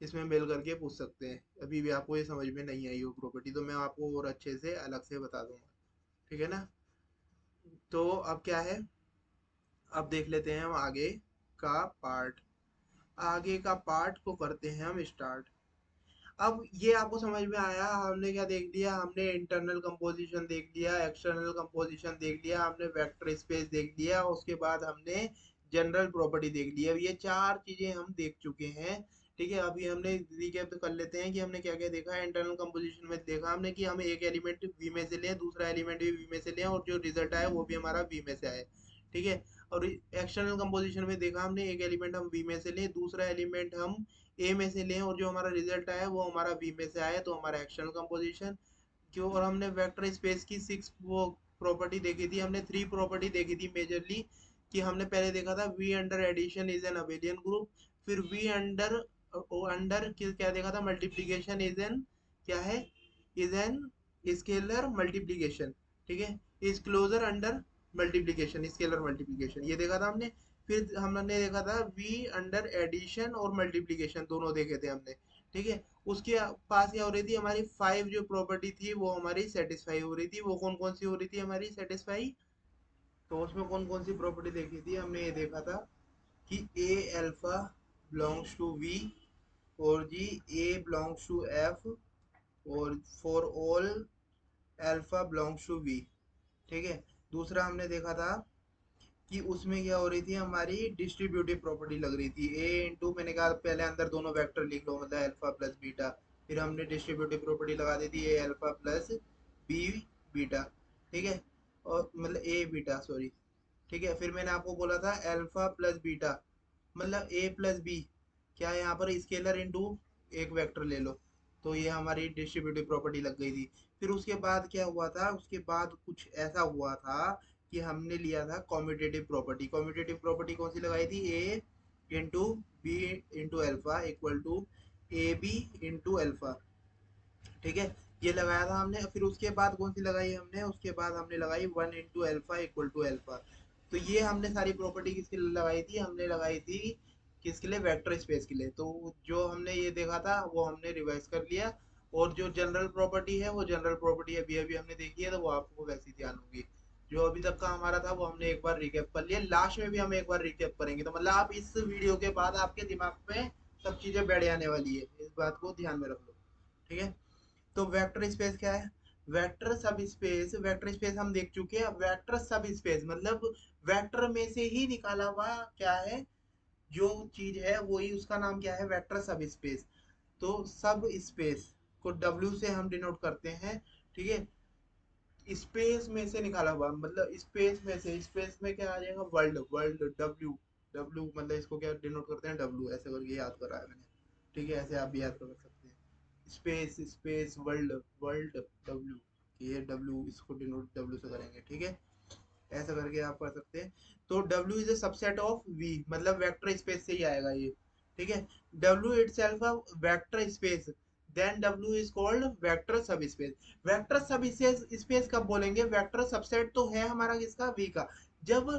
इसमें मेल करके पूछ सकते हैं। अभी भी आपको ये समझ में नहीं आई हो प्रॉपर्टी, तो मैं आपको और अच्छे से अलग से बता दूंगा। ठीक है ना, तो अब क्या है, अब देख लेते हैं हम आगे का पार्ट। आगे का पार्ट को करते हैं हम स्टार्ट। अब ये आपको समझ में आया, हमने क्या देख लिया, हमने इंटरनल कंपोजिशन देख लिया, एक्सटर्नल कंपोजिशन देख लिया, हमने वेक्टर स्पेस देख लिया, उसके बाद हमने जनरल प्रॉपर्टी देख लिया। अब ये चार चीजें हम देख चुके हैं। ठीक है, अभी हमने रिकैप कर लेते हैं कि हमने क्या क्या देखा है। इंटरनल कंपोजिशन में देखा हमने कि हमें एक एलिमेंट वी में से लें, दूसरा एलिमेंट भी वी में से लें, और जो रिजल्ट आए वो भी हमारा वी में से आए। ठीक है, और एक्सटर्नल कंपोजिशन में देखा हमने एक एलिमेंट हम वी में से लें, दूसरा एलिमेंट हम ए में से लें, और जो हमारा रिजल्ट आया वो हमारा बी में से आया, तो हमारा एक्सटर्नल कंपोजिशन क्यों। और हमने वेक्टर स्पेस की सिक्स वो प्रॉपर्टी देखी थी, हमने थ्री प्रॉपर्टी देखी थी मेजरली। कि हमने पहले देखा था V under addition is an abelian group, फिर वी अंडर अंडर क्या देखा था, मल्टीप्लीकेशन इज एन क्या है, इज एन स्केलर मल्टीप्लीकेशन। ठीक है, is closure under multiplication, scalar multiplication, ये देखा था हमने। फिर हमने देखा था वी अंडर एडिशन और मल्टीप्लीकेशन, दोनों देखे थे हमने। ठीक है, उसके पास क्या हो रही थी, हमारी फाइव जो प्रॉपर्टी थी वो हमारी सेटिस्फाई हो रही थी। वो कौन कौन सी हो रही थी हमारी सेटिस्फाई, तो उसमें कौन कौन सी प्रॉपर्टी देखी थी, हमने ये देखा था कि A alpha belongs to V, और G A belongs to F, और for all alpha belongs to V. ठीक है। दूसरा हमने देखा था कि उसमें क्या हो रही थी, हमारी डिस्ट्रीब्यूटिव प्रॉपर्टी लग रही थी, ए इंटू, मैंने कहा पहले अंदर दोनों वेक्टर लिख लो, मतलब अल्फा प्लस बीटा। फिर हमने डिस्ट्रीब्यूटिव प्रॉपर्टी लगा दी थी ए अल्फा प्लस बी बीटा। ठीक है। और मतलब ए बीटा, सॉरी। ठीक है। फिर मैंने आपको बोला था अल्फा प्लस बीटा मतलब ए प्लस बी, क्या है यहाँ पर स्केलर इनटू एक वेक्टर ले लो। तो ये हमारी डिस्ट्रीब्यूटिव प्रॉपर्टी लग गई थी। फिर उसके बाद क्या हुआ था, उसके बाद कुछ ऐसा हुआ था कि हमने लिया था कॉम्यूटेटिव प्रॉपर्टी। कॉम्यूटेटिव प्रॉपर्टी कौन सी लगाई थी, a into b into alpha equal to a b into alpha. ठीक है। ये लगाया था हमने। फिर उसके बाद कौन सी लगाई हमने, उसके बाद हमने लगाई one into alpha equal to alpha. तो ये हमने सारी प्रॉपर्टी किसके लिए लगाई थी, हमने लगाई थी किसके लिए, वेक्टर स्पेस के लिए। तो जो हमने ये देखा था वो हमने रिवाइज कर लिया। और जो जनरल प्रॉपर्टी है वो जनरल प्रॉपर्टी अभी अभी हमने देखी है, तो वो आपको वैसी ध्यान होगी। जो अभी तक का हमारा था वो हमने एक बार रिकैप कर लिया, लास्ट में भी हम एक बार रिकैप करेंगे। तो मतलब आप इस वीडियो के बाद आपके दिमाग में सब चीजें बैठ जाने वाली है, इस बात को ध्यान में रख लो। ठीक है। तो वेक्टर स्पेस क्या है, vector subspace, vector space हम देख चुके हैं। वेक्टर सब स्पेस मतलब वेक्टर में से ही निकाला हुआ क्या है, जो चीज है वही उसका नाम क्या है, वेक्टर सब स्पेस। तो सब स्पेस को डब्ल्यू से हम डिनोट करते हैं। ठीक है। स्पेस में से निकाला हुआ मतलब स्पेस में से, स्पेस में क्या आ जाएगा, वर्ल्ड, वर्ल्ड डब्ल्यू। डब्ल्यू मतलब इसको क्या डिनोट करते हैं, डब्ल्यू, ऐसे करके याद करा है मैंने। ठीक है। ऐसे आप भी याद कर सकते हैं, space space world, world W. ये डब्ल्यू इसको डिनोट डब्ल्यू से करेंगे। ठीक है। ऐसा करके आप कर सकते हैं। तो W is a subset of V, मतलब वेक्टर स्पेस से ही आएगा ये। ठीक है। W itself a vector space, then W is called vector subspace. Vector subspace कब बोलेंगे, वेक्टर सबसेट तो है हमारा किसका, वी का। जब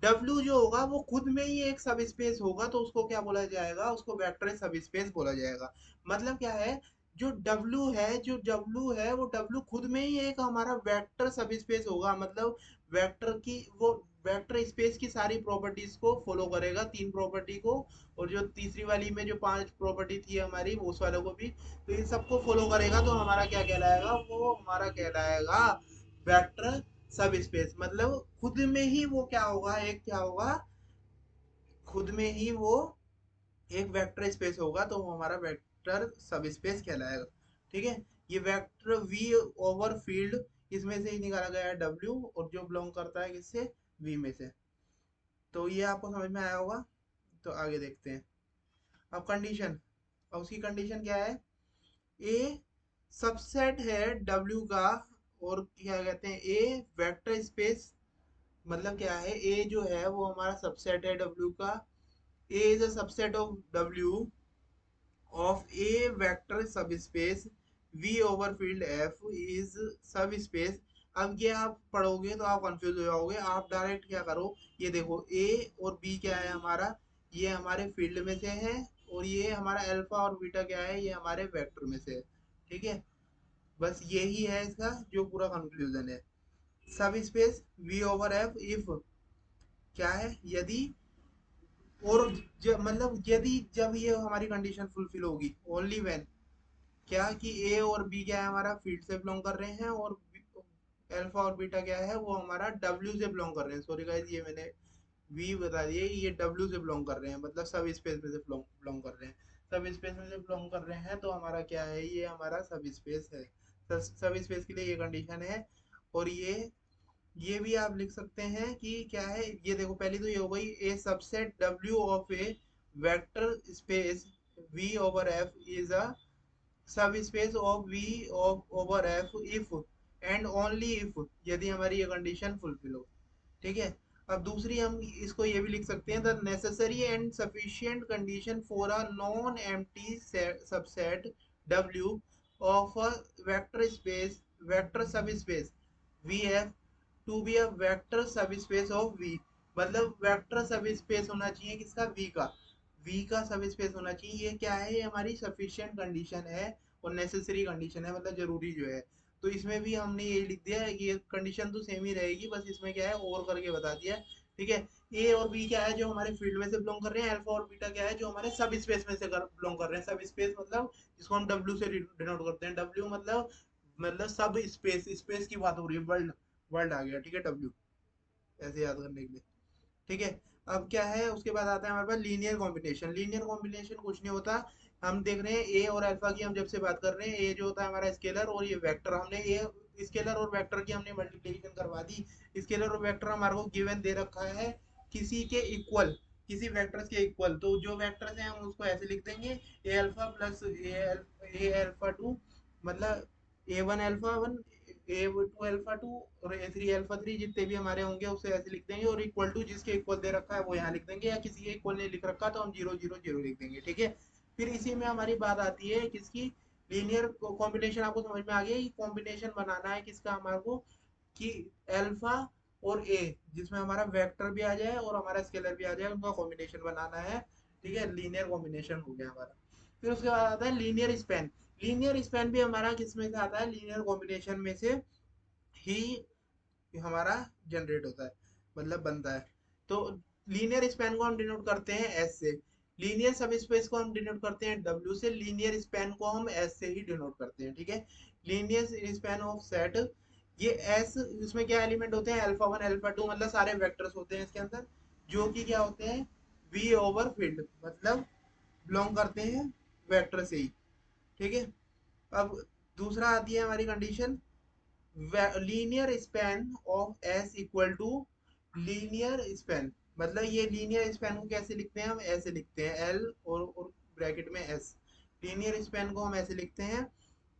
डब्ल्यू जो होगा वो खुद में ही एक सब स्पेस होगा तो उसको क्या बोला जाएगा, उसको वेक्टर सब स्पेस बोला जाएगा। मतलब क्या है, जो डब्ल्यू है वो डब्ल्यू खुद में ही एक हमारा वेक्टर सब स्पेस होगा। मतलब वेक्टर की वो वेक्टर स्पेस की सारी प्रॉपर्टीज को फॉलो करेगा, तीन प्रॉपर्टी को। और जो तीसरी वाली में जो पांच प्रॉपर्टी थी हमारी उस वालों को भी, तो इन सबको फॉलो करेगा। तो हमारा क्या कहलाएगा, वो हमारा कहलाएगा वेक्टर सब स्पेस। मतलब खुद में ही वो क्या होगा, एक क्या होगा, खुद में ही वो एक वेक्टर स्पेस होगा, तो वो हमारा वेक्टर सब स्पेस कहलाएगा। ठीक है। ये वेक्टर वी ओवर फील्ड, इसमें से ही निकाला गया है डब्ल्यू, और जो बिलोंग करता है किससे, वी में से। तो ये आपको समझ में आया होगा। तो आगे देखते हैं। अब कंडीशन, अब उसकी कंडीशन क्या है, ए सबसेट है डब्ल्यू का, और क्या कहते हैं, ए वेक्टर स्पेस। मतलब क्या है, ए जो है वो हमारा सबसेट है डब्ल्यू का। A is a subset of W of a vector subspace v over field f is subspace। अब ये आप पढ़ोगे तो आप कंफ्यूज हो जाओगे। आप डायरेक्ट क्या करो, ये देखो a और b क्या है हमारा, ये हमारे फील्ड में से है। और ये हमारा अल्फा और बीटा क्या है, ये हमारे वेक्टर में से है। ठीक है। बस यही है इसका जो पूरा कंक्लूजन है। सब space v over f if क्या है, यदि, और मतलब यदि जब ये हमारी कंडीशन फुलफिल होगी, ओनली व्हेन, क्या कि ए और बी क्या है हमारा फील्ड से बिलोंग कर रहे हैं, और अल्फा और बीटा क्या है वो हमारा डब्ल्यू से बिलोंग कर रहे हैं। सॉरी गाइस, ये मैंने वी बता दिए, ये डब्ल्यू से बिलोंग कर रहे हैं, मतलब सब स्पेस में से बिलोंग कर रहे हैं। सब स्पेस में से बिलोंग कर रहे हैं तो हमारा क्या है, ये हमारा सब स्पेस है। सब स्पेस के लिए ये कंडीशन है। और ये भी आप लिख सकते हैं कि क्या है, ये देखो पहली तो ये हो गई, a subset W of a vector space V over F is a subspace of V of over F if and only if, यदि हमारी ये कंडीशन फुलफिल हो। ठीक है। अब दूसरी हम इसको ये भी लिख सकते हैं, the necessary and sufficient condition for a non empty subset W of a vector space, vector subspace V F to be a vector subspace of V. मतलब वेक्टर सब स्पेस होना चाहिए किसका, we का। We का सब space होना चाहिए। ये क्या है, ये हमारी सफिशिएंट कंडीशन है और नेसेसरी कंडीशन है, मतलब जरूरी जो है। तो इसमें भी हमने ये लिख दिया है कि ये कंडीशन तो सेम ही रहेगी, बस इसमें क्या है और करके बता दिया है। ठीक है। ए और बी क्या है जो हमारे फील्ड में से बिलोंग कर रहे हैं, अल्फा और बीटा क्या है जो हमारे सब स्पेस में से बिलोंग कर रहे हैं। सब स्पेस मतलब जिसको हम डब्ल्यू से डिनोट करते हैं। डब्ल्यू मतलब सब स्पेस, स्पेस की बात हो रही है, वर्ल्ड, वर्ल्ड आ गया। ठीक है, डब्ल्यू ऐसे याद करने के लिए। ठीक है। अब क्या है उसके बाद आता है हमारे पास लीनियर कॉम्बिनेशन। लीनियर कॉम्बिनेशन कुछ नहीं होता, हम देख रहे हैं ए और अल्फा की हम जब से बात कर रहे हैं, ए जो होता है हमारा स्केलर और ये वेक्टर, हमने ए स्केलर और वेक्टर की हमने मल्टीप्लिकेशन करवा दी। स्केलर और वेक्टर हमारे को गिवन दे रखा है किसी के इक्वल, किसी वेक्टर्स के इक्वल। तो जो वेक्टर्स हैं हम उसको ऐसे लिख देंगे, a alpha plus a alpha two, मतलब a one alpha one, a two alpha two और ए थ्री अल्फा थ्री, जितने भी हमारे होंगे उसे ऐसे लिख देंगे। और इक्वल टू जिसके इक्वल दे रखा है वो यहाँ लिख देंगे, या किसी के इक्वल नहीं लिख रखा तो हम जीरो जीरो जीरो लिख देंगे। ठीक है। फिर इसी में हमारी बात आती है किसकी, लीनियर कॉम्बिनेशन। आपको समझ में आ गया कि कॉम्बिनेशन बनाना है किसका हमारे को, कि अल्फा और ए, जिसमें हमारा वेक्टर भी आ जाए और हमारा स्केलर भी आ जाए, उनका कॉम्बिनेशन बनाना है। ठीक है, लीनियर कॉम्बिनेशन हो गया हमारा। फिर उसके बाद आता है लीनियर स्पैन। लीनियर स्पैन भी हमारा किस में से आता है, लीनियर कॉम्बिनेशन में से ही हमारा जनरेट होता है, मतलब बनता है। तो लीनियर स्पैन को हम डिनोट करते हैं एस से। लीनियर सब स्पेस को हम डिनोट करते हैं डब्ल्यू से। लीनियर स्पैन को हम एस से ही डिनोट करते हैं। ठीक है। लीनियर स्पैन ऑफ सेट, ये एस, इसमें क्या एलिमेंट होते हैं, अल्फा वन अल्फा टू, मतलब सारे वेक्टर्स होते हैं इसके अंदर, जो कि क्या होते हैं, वी ओवर फील्ड, मतलब बिलोंग करते हैं वेक्टर से ही। ठीक है। अब दूसरा आती है हमारी condition, linear span of S equal to linear span. मतलब ये लीनियर स्पैन को कैसे लिखते हैं, हम ऐसे लिखते हैं एल और ब्रैकेट में एस। लीनियर स्पैन को हम ऐसे लिखते हैं।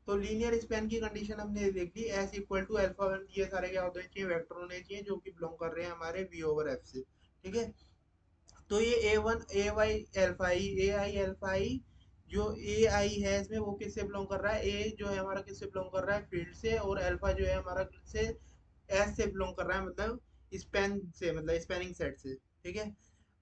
तो लीनियर स्पैन की कंडीशन हमने देख ली, S equal to alpha one, ये सारे क्या होने चाहिए, वेक्टर होने चाहिए जो कि बिलोंग कर रहे हैं हमारे वी ओवर एफ से। ठीक है। तो ये a one a y alpha i, a i alpha i, जो ए आई है इसमें वो किससे बिलोंग कर रहा है, ए जो है हमारा किससे बिलोंग कर रहा है, फील्ड से। और अल्फा जो है हमारा किससे, एस से बिलोंग कर रहा है, मतलब स्पैन से, मतलब स्पैनिंग सेट से। ठीक है।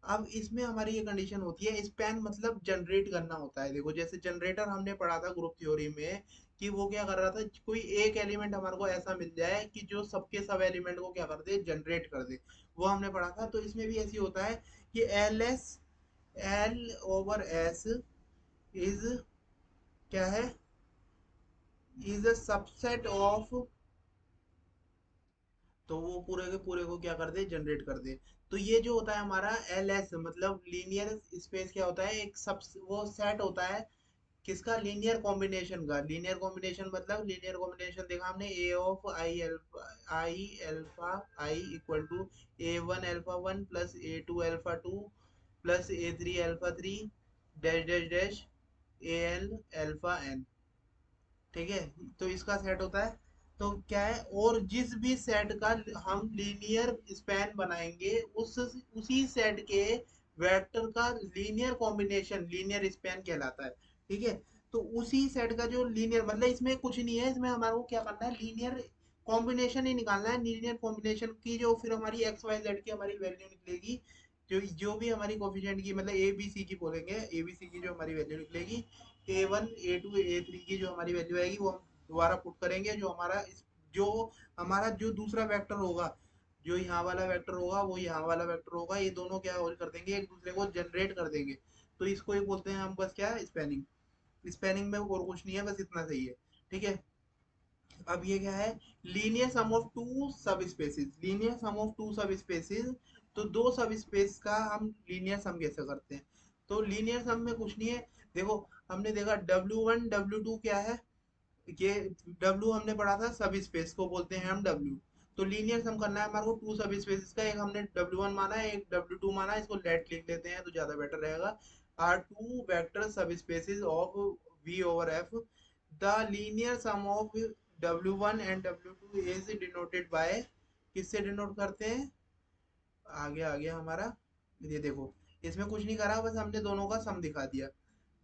अब इसमें हमारी ये कंडीशन होती है, स्पैन मतलब जनरेट करना होता है। देखो जैसे जनरेटर हमने पढ़ा था ग्रुप थ्योरी में, कि वो क्या कर रहा था, कोई एक एलिमेंट हमारे को ऐसा मिल जाए कि जो सबके सब एलिमेंट को क्या कर दे, जनरेट कर दे। वो हमने पढ़ा था। तो इसमें भी ऐसी होता है कि L S, L over S is क्या है, इज अ सबसेट ऑफ, तो वो पूरे के पूरे को क्या कर दे, जनरेट कर दे। तो ये जो होता है हमारा एल एस, मतलब लीनियर स्पेस, क्या होता है, एक सब वो सेट होता है किसका, लीनियर कॉम्बिनेशन का। लीनियर कॉम्बिनेशन मतलब, लीनियर कॉम्बिनेशन देखा हमने, a of i alpha i equal to a one alpha one plus a two alpha two plus a three alpha three dash dash dash a l alpha n. ठीक है। तो इसका set होता है। तो क्या है, और जिस भी सेट का हम लीनियर स्पैन बनाएंगे, उसी सेट के वेक्टर का लीनियर कॉम्बिनेशन लीनियर स्पैन कहलाता है। ठीक है। तो उसी सेट का जो लीनियर, मतलब इसमें कुछ नहीं है, इसमें हमारे को क्या करना है, लीनियर कॉम्बिनेशन ही निकालना है। लीनियर कॉम्बिनेशन की जो फिर हमारी एक्स वाई जेड की हमारी वैल्यू निकलेगी, जो जो भी हमारी कोफिशिएंट की, मतलब ए बी सी की बोलेंगे, ए बी सी की जो हमारी वैल्यू निकलेगी, a one a two a three की जो हमारी वैल्यू आएगी, वो हम दोबारा पुट करेंगे। जो हमारा जो दूसरा वेक्टर होगा, जो यहाँ वाला वेक्टर होगा वो यहाँ वाला वेक्टर होगा, ये दोनों क्या और कर देंगे, एक दूसरे को जनरेट कर देंगे। तो इसको ही बोलते हैं हम, बस क्या है, स्पैनिंग। स्पैनिंग में और कुछ नहीं है, बस इतना सही है। ठीक है। अब ये क्या है, linear sum of two subspaces. Linear sum of two subspaces, तो दो सब स्पेस का हम लीनियर सम कैसे करते हैं। तो लीनियर सम में कुछ नहीं है। देखो हमने देखा डब्ल्यू वन डब्ल्यू टू क्या है, ये डब्ल्यू हमने पढ़ा था, सब स्पेस को बोलते हैं हम डब्ल्यू। तो लीनियर सम करना है हमारे को टू सब स्पेसिस का, एक हमने डब्ल्यू वन माना है, एक डब्ल्यू टू माना है, इसको लेट लिख लेते हैं तो ज्यादा बेटर रहेगा। Are two vector subspaces of V over F, the linear sum of W one and W two is denoted by, किससे डिनोट करते हैं, आगे आ गया हमारा, ये देखो इसमें कुछ नहीं करा, बस हमने दोनों का सम दिखा दिया।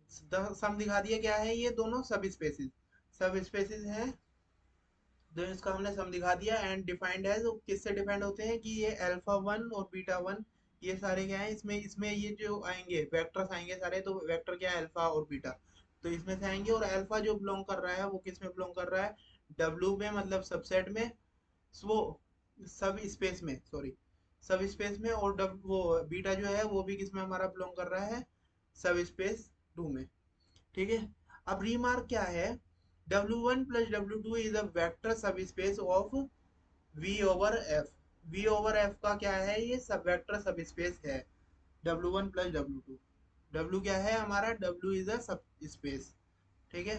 सम दिखा दिया, क्या है ये दोनों सब स्पेसिस, सब स्पेसिस है। तो इसका हमने सम दिखा दिया। एंड डिफाइंड है, तो किससे डिफाइंड होते हैं, कि ये अल्फा वन और बीटा वन, ये सारे क्या है, इसमें इसमें ये जो आएंगे वेक्टर्स आएंगे सारे, तो वेक्टर क्या है, अल्फा और बीटा, तो इसमें से आएंगे। और अल्फा जो बिलोंग कर रहा है वो किस में बिलोंग कर रहा है, डब्ल्यू में मतलब सबसेट में, वो सब स्पेस में, सॉरी, सब स्पेस में, और वो बीटा जो है वो भी किसमें हमारा बिलोंग कर रहा है, सब स्पेस टू में। ठीक है। अब रीमार्क क्या है, W1 + W2 is a vector subspace of V over F। V over F का क्या है, ये सब वेक्टर सब स्पेस है W1 + W2। W क्या है हमारा, W इज अ सब स्पेस। ठीक है।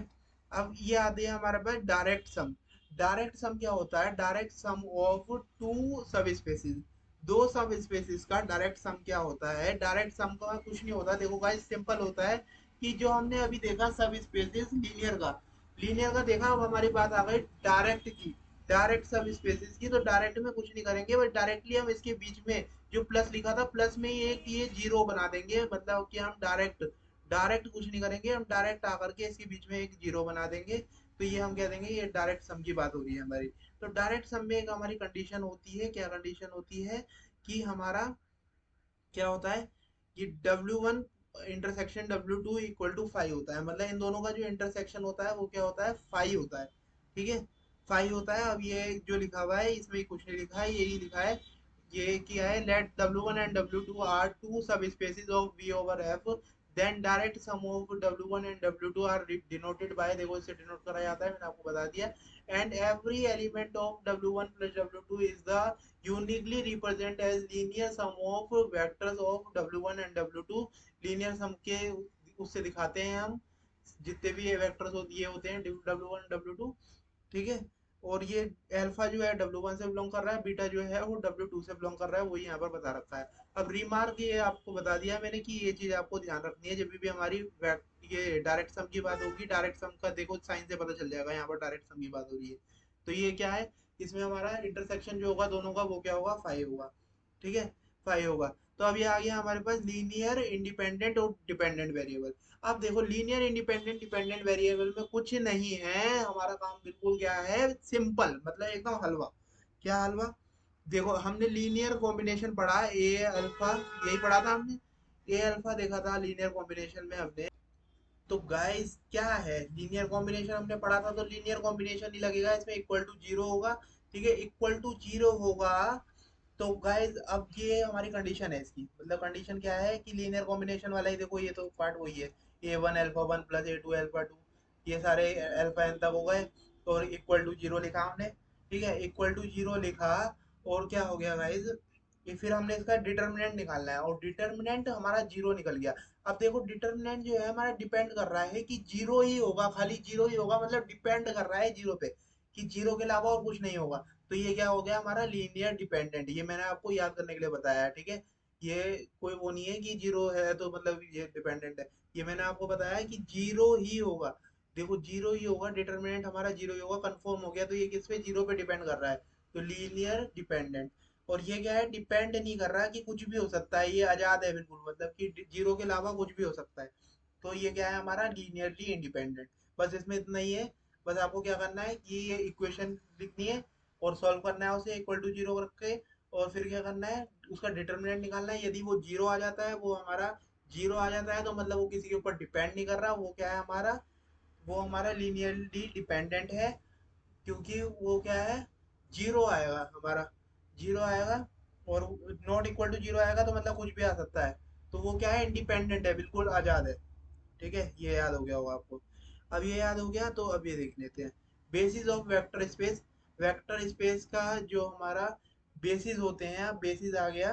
अब ये आते हैं हमारे पास डायरेक्ट सम। डायरेक्ट सम क्या होता है, डायरेक्ट सम ऑफ टू सब स्पेसिस। दो सब स्पेसिस का डायरेक्ट सम क्या होता है, डायरेक्ट सम का कुछ नहीं होता, देखो गाइस सिंपल होता है कि जो हमने अभी देखा सब स्पेसिस लीनियर का देखा, अब हमारी बात आ गई डायरेक्ट की, डायरेक्ट सब स्पेसिस की। तो डायरेक्ट में कुछ नहीं करेंगे, बस डायरेक्टली हम इसके बीच में जो प्लस लिखा था, प्लस में ये जीरो बना देंगे, मतलब कि हम डायरेक्ट डायरेक्ट कुछ नहीं करेंगे, हम डायरेक्ट आकर के इसके बीच में एक जीरो बना देंगे। तो ये हम कह देंगे ये डायरेक्ट सम की बात हो रही है हमारी। तो डायरेक्ट सम में एक हमारी कंडीशन होती है, क्या कंडीशन होती है कि हमारा क्या होता है कि W1 intersection W2 equal to 5 होता है, मतलब इन दोनों का जो इंटरसेक्शन होता है वो क्या होता है, 5 होता है। ठीक है, 5 होता है। अब ये जो लिखा हुआ है इसमें कुछ नहीं लिखा है, यही लिखा है, ये किया है, let W1 and W2 are two subspaces of V over F, then direct sum of W1 and W2 are denoted by, देखो इसे डिनोट करा जाता है, मैंने आपको बता दिया, and every element of W1 + W2 is the uniquely represent as linear sum of vectors of W1 and W2। linear sum के उससे दिखाते हैं हम, जितने भी ये वेक्टर्स होती है होते हैं W1 W2। ठीक है। और ये अल्फा जो है W1 से बिलोंग कर रहा है, बीटा जो है वो W2 से बिलोंग कर रहा है, वही यहाँ पर बता रखा है। अब रिमार्क ये आपको बता दिया मैंने कि ये चीज आपको ध्यान रखनी है, जब भी हमारी ये डायरेक्ट सम की बात होगी, डायरेक्ट सम का देखो साइन से पता चल जाएगा, यहाँ पर डायरेक्ट सम की बात हो रही है। तो ये क्या है, इसमें हमारा इंटरसेक्शन जो होगा दोनों का वो क्या होगा, 5 होगा। ठीक है, 5 होगा। तो अब ये आ गया हमारे पास लीनियर इंडिपेंडेंट और डिपेंडेंट वेरिएबल। अब देखो लीनियर इंडिपेंडेंट डिपेंडेंट वेरिएबल में कुछ नहीं है, हमारा काम बिल्कुल क्या है, सिंपल, मतलब एकदम हलवा। क्या हलवा, देखो हमने लीनियर कॉम्बिनेशन पढ़ा, ए अल्फा, यही पढ़ा था हमने, ए अल्फा देखा था लीनियर कॉम्बिनेशन में हमने। तो गाइस क्या है, लीनियर कॉम्बिनेशन हमने पढ़ा था, तो लीनियर कॉम्बिनेशन ही लगेगा, इसमें इक्वल टू जीरो होगा। ठीक है, इक्वल टू जीरो होगा। तो गाइस अब ये हमारी कंडीशन है इसकी, मतलब कंडीशन क्या है कि लीनियर कॉम्बिनेशन वाला ही, देखो ये तो पार्ट वही है, A1 अल्फा 1 + A2 अल्फा 2, ये सारे अल्फा एन तक हो गए, और इक्वल टू जीरो लिखा हमने। ठीक है, इक्वल टू जीरो लिखा, और क्या हो गया गाइस, ये फिर हमने इसका डिटर्मिनेंट निकालना है, और डिटर्मिनेंट हमारा जीरो निकल गया। अब देखो डिटर्मिनेंट जो है हमारा डिपेंड कर रहा है कि जीरो ही होगा, खाली जीरो ही होगा, मतलब डिपेंड कर रहा है जीरो पे, कि जीरो के अलावा और कुछ नहीं होगा। तो ये क्या हो गया हमारा लीनियर डिपेंडेंट, ये मैंने आपको याद करने के लिए बताया है। ठीक है, ये कोई वो नहीं है कि जीरो है तो मतलब ये डिपेंडेंट है, ये मैंने आपको बताया है कि जीरो ही होगा। देखो जीरो ही होगा, डिटर्मिनेंट हमारा जीरो ही होगा, कंफर्म हो गया। तो ये किस पे, जीरो पे डिपेंड कर रहा है, तो लीनियर डिपेंडेंट। और ये क्या है, डिपेंड नहीं कर रहा कि कुछ भी हो सकता है, ये आजाद है बिल्कुल, मतलब कि जीरो के अलावा कुछ भी हो सकता है। तो ये क्या है हमारा, लीनियरली इंडिपेंडेंट। बस इसमें इतना ही है। बस आपको क्या करना है कि ये इक्वेशन लिखनी है, और सॉल्व करना है उसे इक्वल टू जीरो रख के, और फिर क्या करना है, उसका डिटर्मिनेंट निकालना है। यदि वो जीरो आ जाता है, वो हमारा जीरो आ जाता है, तो मतलब वो किसी के ऊपर डिपेंड नहीं कर रहा, वो क्या है हमारा, वो हमारा लीनियरली डिपेंडेंट है। क्योंकि वो क्या है, जीरो आएगा हमारा, जीरो आएगा, और नॉट इक्वल टू जीरो आएगा तो मतलब कुछ भी आ सकता है। तो वो क्या है, इंडिपेंडेंट है, बिल्कुल आज़ाद है। ठीक है, ये याद हो गया होगा आपको। अब ये याद हो गया, तो अब ये देख लेते हैं basis of vector space. Vector space का जो हमारा बेसिस होते हैं, अब बेसिस आ गया।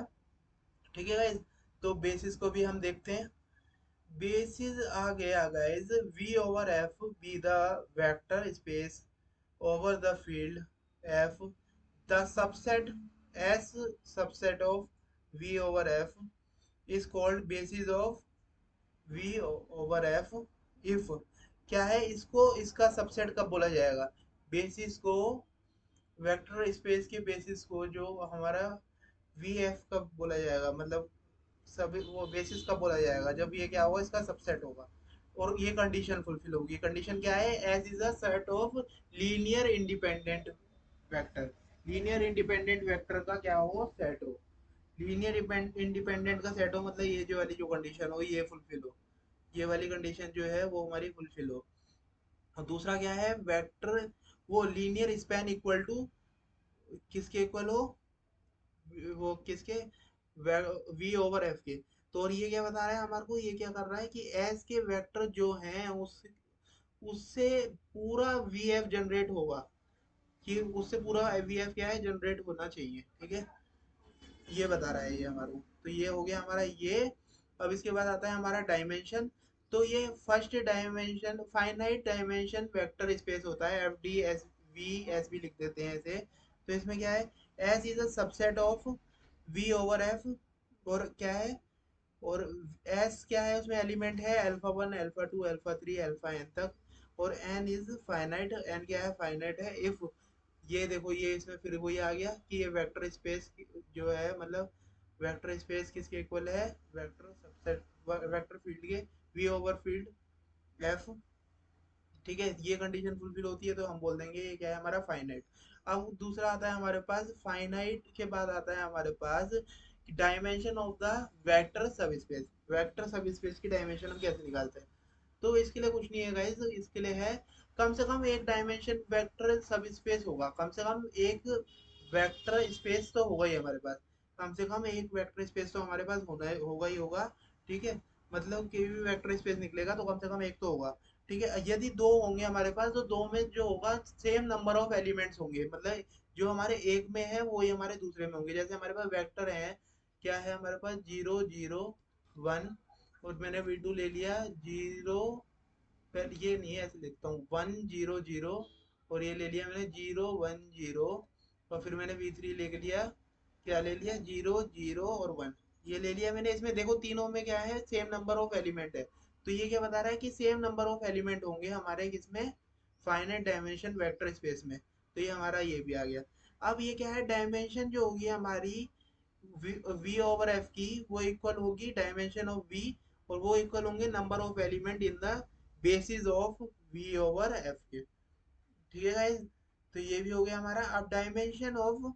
ठीक है गाइज, तो बेसिस को भी हम देखते हैं। बेसिस आ गया guys, V over F be the vector space over the field F, the subset S subset of V over F is called basis of V over F if, क्या है इसको, इसका सबसेट कब बोला जाएगा, बेसिस को, vector space के basis को जो हमारा वी एफ कब बोला जाएगा, मतलब सभी वो बेसिस कब बोला जाएगा, जब ये क्या होगा, इसका सबसेट होगा, और ये कंडीशन फुलफिल होगी। कंडीशन क्या है, S is a set of linear independent vector, linear independent vector का क्या हो, सेट हो, लीनियर इंडिपेंडेंट का सेट हो, मतलब ये जो वाली जो कंडीशन हो ये फुलफिल हो, ये वाली कंडीशन जो है वो हमारी फुलफिल हो। और दूसरा क्या है, वेक्टर वो लीनियर स्पैन इक्वल टू किसके इक्वल हो, वो किसके, वी ओवर एफ के। तो और ये क्या बता रहा है हमारे को, ये क्या कर रहा है कि एस के वेक्टर जो हैं उससे पूरा वी एफ जनरेट होगा, कि उससे पूरा वी एफ क्या है जनरेट होना चाहिए, ठीक है। ये बता रहा है ये हमारे को। तो ये हो गया हमारा ये। अब इसके बाद आता है हमारा डायमेंशन। तो ये first dimension finite dimension vector space होता है, F D S V S भी लिख देते हैं ऐसे। तो इसमें क्या है, S is a subset of V over F, और क्या है, और एस क्या है उसमें एलिमेंट है alpha one alpha two alpha three alpha N तक, और एन इज फाइनाइट, एन क्या है फाइनाइट है इफ, ये देखो ये इसमें फिर वही आ गया कि ये वेक्टर स्पेस जो है मतलब वेक्टर स्पेस किसके इक्वल है, वेक्टर सबसेट वेक्टर फील्ड के वी ओवर फील्ड एफ, ठीक है। ये कंडीशन फुलफिल होती है तो हम बोल देंगे ये क्या है हमारा फाइनाइट। अब दूसरा आता है हमारे पास, फाइनाइट के बाद आता है हमारे पास dimension of the vector subspace. Vector सब स्पेस की डायमेंशन हम कैसे निकालते हैं, तो इसके लिए कुछ नहीं है गाइस, इसके लिए है कम से कम एक डायमेंशन वेक्टर सब स्पेस होगा, कम से कम एक वेक्टर स्पेस तो होगा ही हमारे पास, कम से कम एक वेक्टर स्पेस तो हमारे पास होगा ही होगा, ठीक है। मतलब कि भी वेक्टर स्पेस निकलेगा तो कम से कम एक तो होगा, ठीक है। यदि दो होंगे हमारे पास तो दो में जो होगा सेम नंबर ऑफ एलिमेंट्स होंगे, मतलब जो हमारे एक में है वो ही हमारे दूसरे में होंगे। जैसे हमारे पास वेक्टर है, क्या है हमारे पास, जीरो जीरो वन, और मैंने V2 ले लिया जीरो, पर ये नहीं है ऐसे लिखता हूँ वन जीरो जीरो, और ये ले लिया मैंने जीरो वन जीरो, और फिर मैंने V3 ले लिया, क्या ले लिया, जीरो जीरो और वन, ये ले लिया मैंने। इसमें देखो तीनों में क्या है सेम नंबर ऑफ एलिमेंट है, तो ये क्या बता रहा है कि सेम नंबर ऑफ एलिमेंट होंगे हमारे किसमें, फाइनाइट डायमेंशन वेक्टर स्पेस में। तो ये हमारा ये भी आ गया। अब ये क्या है, डायमेंशन जो होगी हमारी वी ओवर एफ की, वो इक्वल होगी डायमेंशन ऑफ वी, और वो इक्वल होंगे number of element in the basis of V over F के, ठीक है गाइस। तो ये भी हो गया हमारा। अब डायमेंशन ऑफ,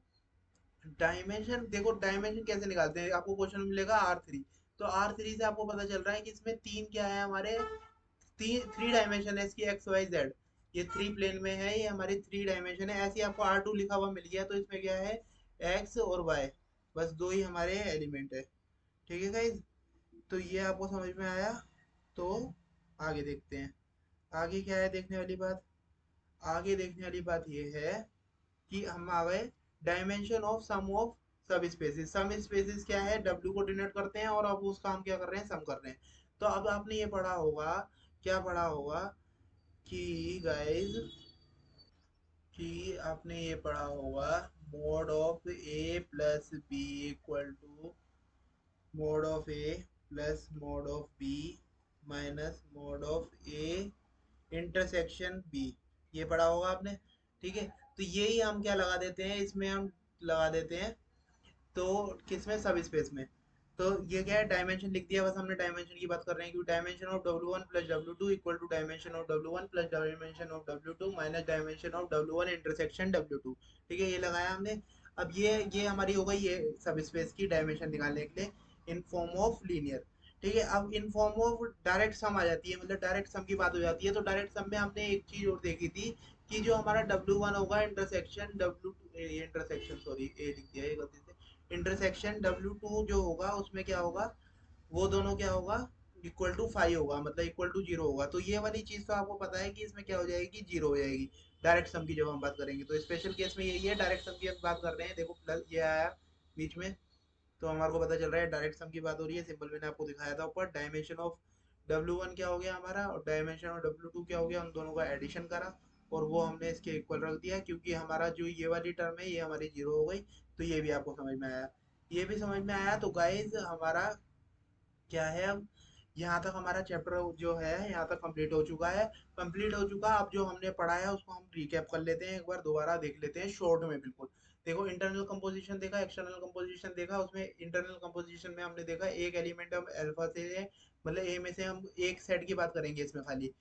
डायमेंशन देखो डायमेंशन कैसे निकालते हैं, आपको क्वेश्चन में मिलेगा R3, तो R3 से आपको पता चल रहा है कि इसमें तीन क्या है हमारे, तीन थ्री डायमेंशन है इसकी, एक्स वाई जेड, ये थ्री प्लेन में है, ये हमारी थ्री डायमेंशन है। ऐसे ही आपको R2 लिखा हुआ मिल गया, तो इसमें क्या है, एक्स और वाई, बस दो ही हमारे एलिमेंट है, ठीक है गाइज। तो ये आपको समझ में आया। तो आगे देखते हैं, आगे क्या है देखने वाली बात, आगे देखने वाली बात ये है कि हम आ गए डायमेंशन ऑफ सम ऑफ सब स्पेसिस। सम स्पेसिस क्या है, W को डिनोट करते हैं, और अब उसका हम क्या कर रहे हैं, सम कर रहे हैं। तो अब आपने ये पढ़ा होगा, क्या पढ़ा होगा कि गाइस, कि आपने ये पढ़ा होगा mod of A plus B equal to mod of A plus mod of B minus mod of A intersection B, ये पढ़ा होगा आपने, ठीक है। तो यही हम क्या लगा देते हैं इसमें, हम लगा देते हैं तो किसमें, सब स्पेस में। तो ये क्या है, डायमेंशन लिख दिया, बस हमने डायमेंशन की बात कर रहे हैं, क्योंकि dimension of W1 plus W2 equal to dimension of W1 plus dimension of W2 minus dimension of W1 intersection W2, ठीक है, ये लगाया हमने। अब ये हमारी हो गई ये सब स्पेस की डायमेंशन निकालने के लिए इन फॉर्म ऑफ लीनियर, ठीक है। अब in form of direct sum आ जाती है, मतलब डायरेक्ट सम की बात हो जाती है। तो डायरेक्ट सम में हमने एक चीज और देखी थी कि जो हमारा W1 होगा इंटरसेक्शन W2, ये इंटरसेक्शन सॉरी ए लिख दिया ये गलती से, इंटरसेक्शन W2 जो होगा उसमें क्या होगा, वो दोनों क्या होगा, इक्वल टू फाइव होगा, मतलब इक्वल टू जीरो होगा। तो ये वाली चीज तो आपको पता है कि इसमें क्या हो जाएगी, जीरो हो जाएगी डायरेक्ट सम की जब हम बात करेंगे। तो स्पेशल केस में यही है, डायरेक्ट सम की हम बात कर रहे हैं, देखो प्लस ये आया बीच में, तो हमारे को पता चल रहा है डायरेक्ट सम की बात हो रही है। सिंपल मैंने आपको दिखाया था ऊपर, डायमेंशन ऑफ W1 क्या हो गया हमारा, और डायमेंशन ऑफ W2 क्या हो गया, उन दोनों का एडिशन करा, और वो हमने इसके इक्वल रख दिया, क्योंकि हमारा जो ये वाली टर्म है ये हमारी जीरो हो गई। तो ये भी आपको समझ में आया, ये भी समझ में आया। तो गाइज हमारा क्या है, अब यहाँ तक हमारा चैप्टर जो है यहाँ तक कंप्लीट हो चुका है, कंप्लीट हो चुका। अब जो हमने पढ़ा है उसको हम रिकैप कर लेते हैं, एक बार दोबारा देख लेते हैं शॉर्ट में बिल्कुल। देखो इंटरनल कंपोजिशन देखा, एक्सटर्नल कंपोजिशन देखा, उसमें इंटरनल कंपोजिशन में हमने देखा एक एलिमेंट हम अल्फा से, मतलब ए में से हम एक सेट की बात करेंगे इसमें खाली,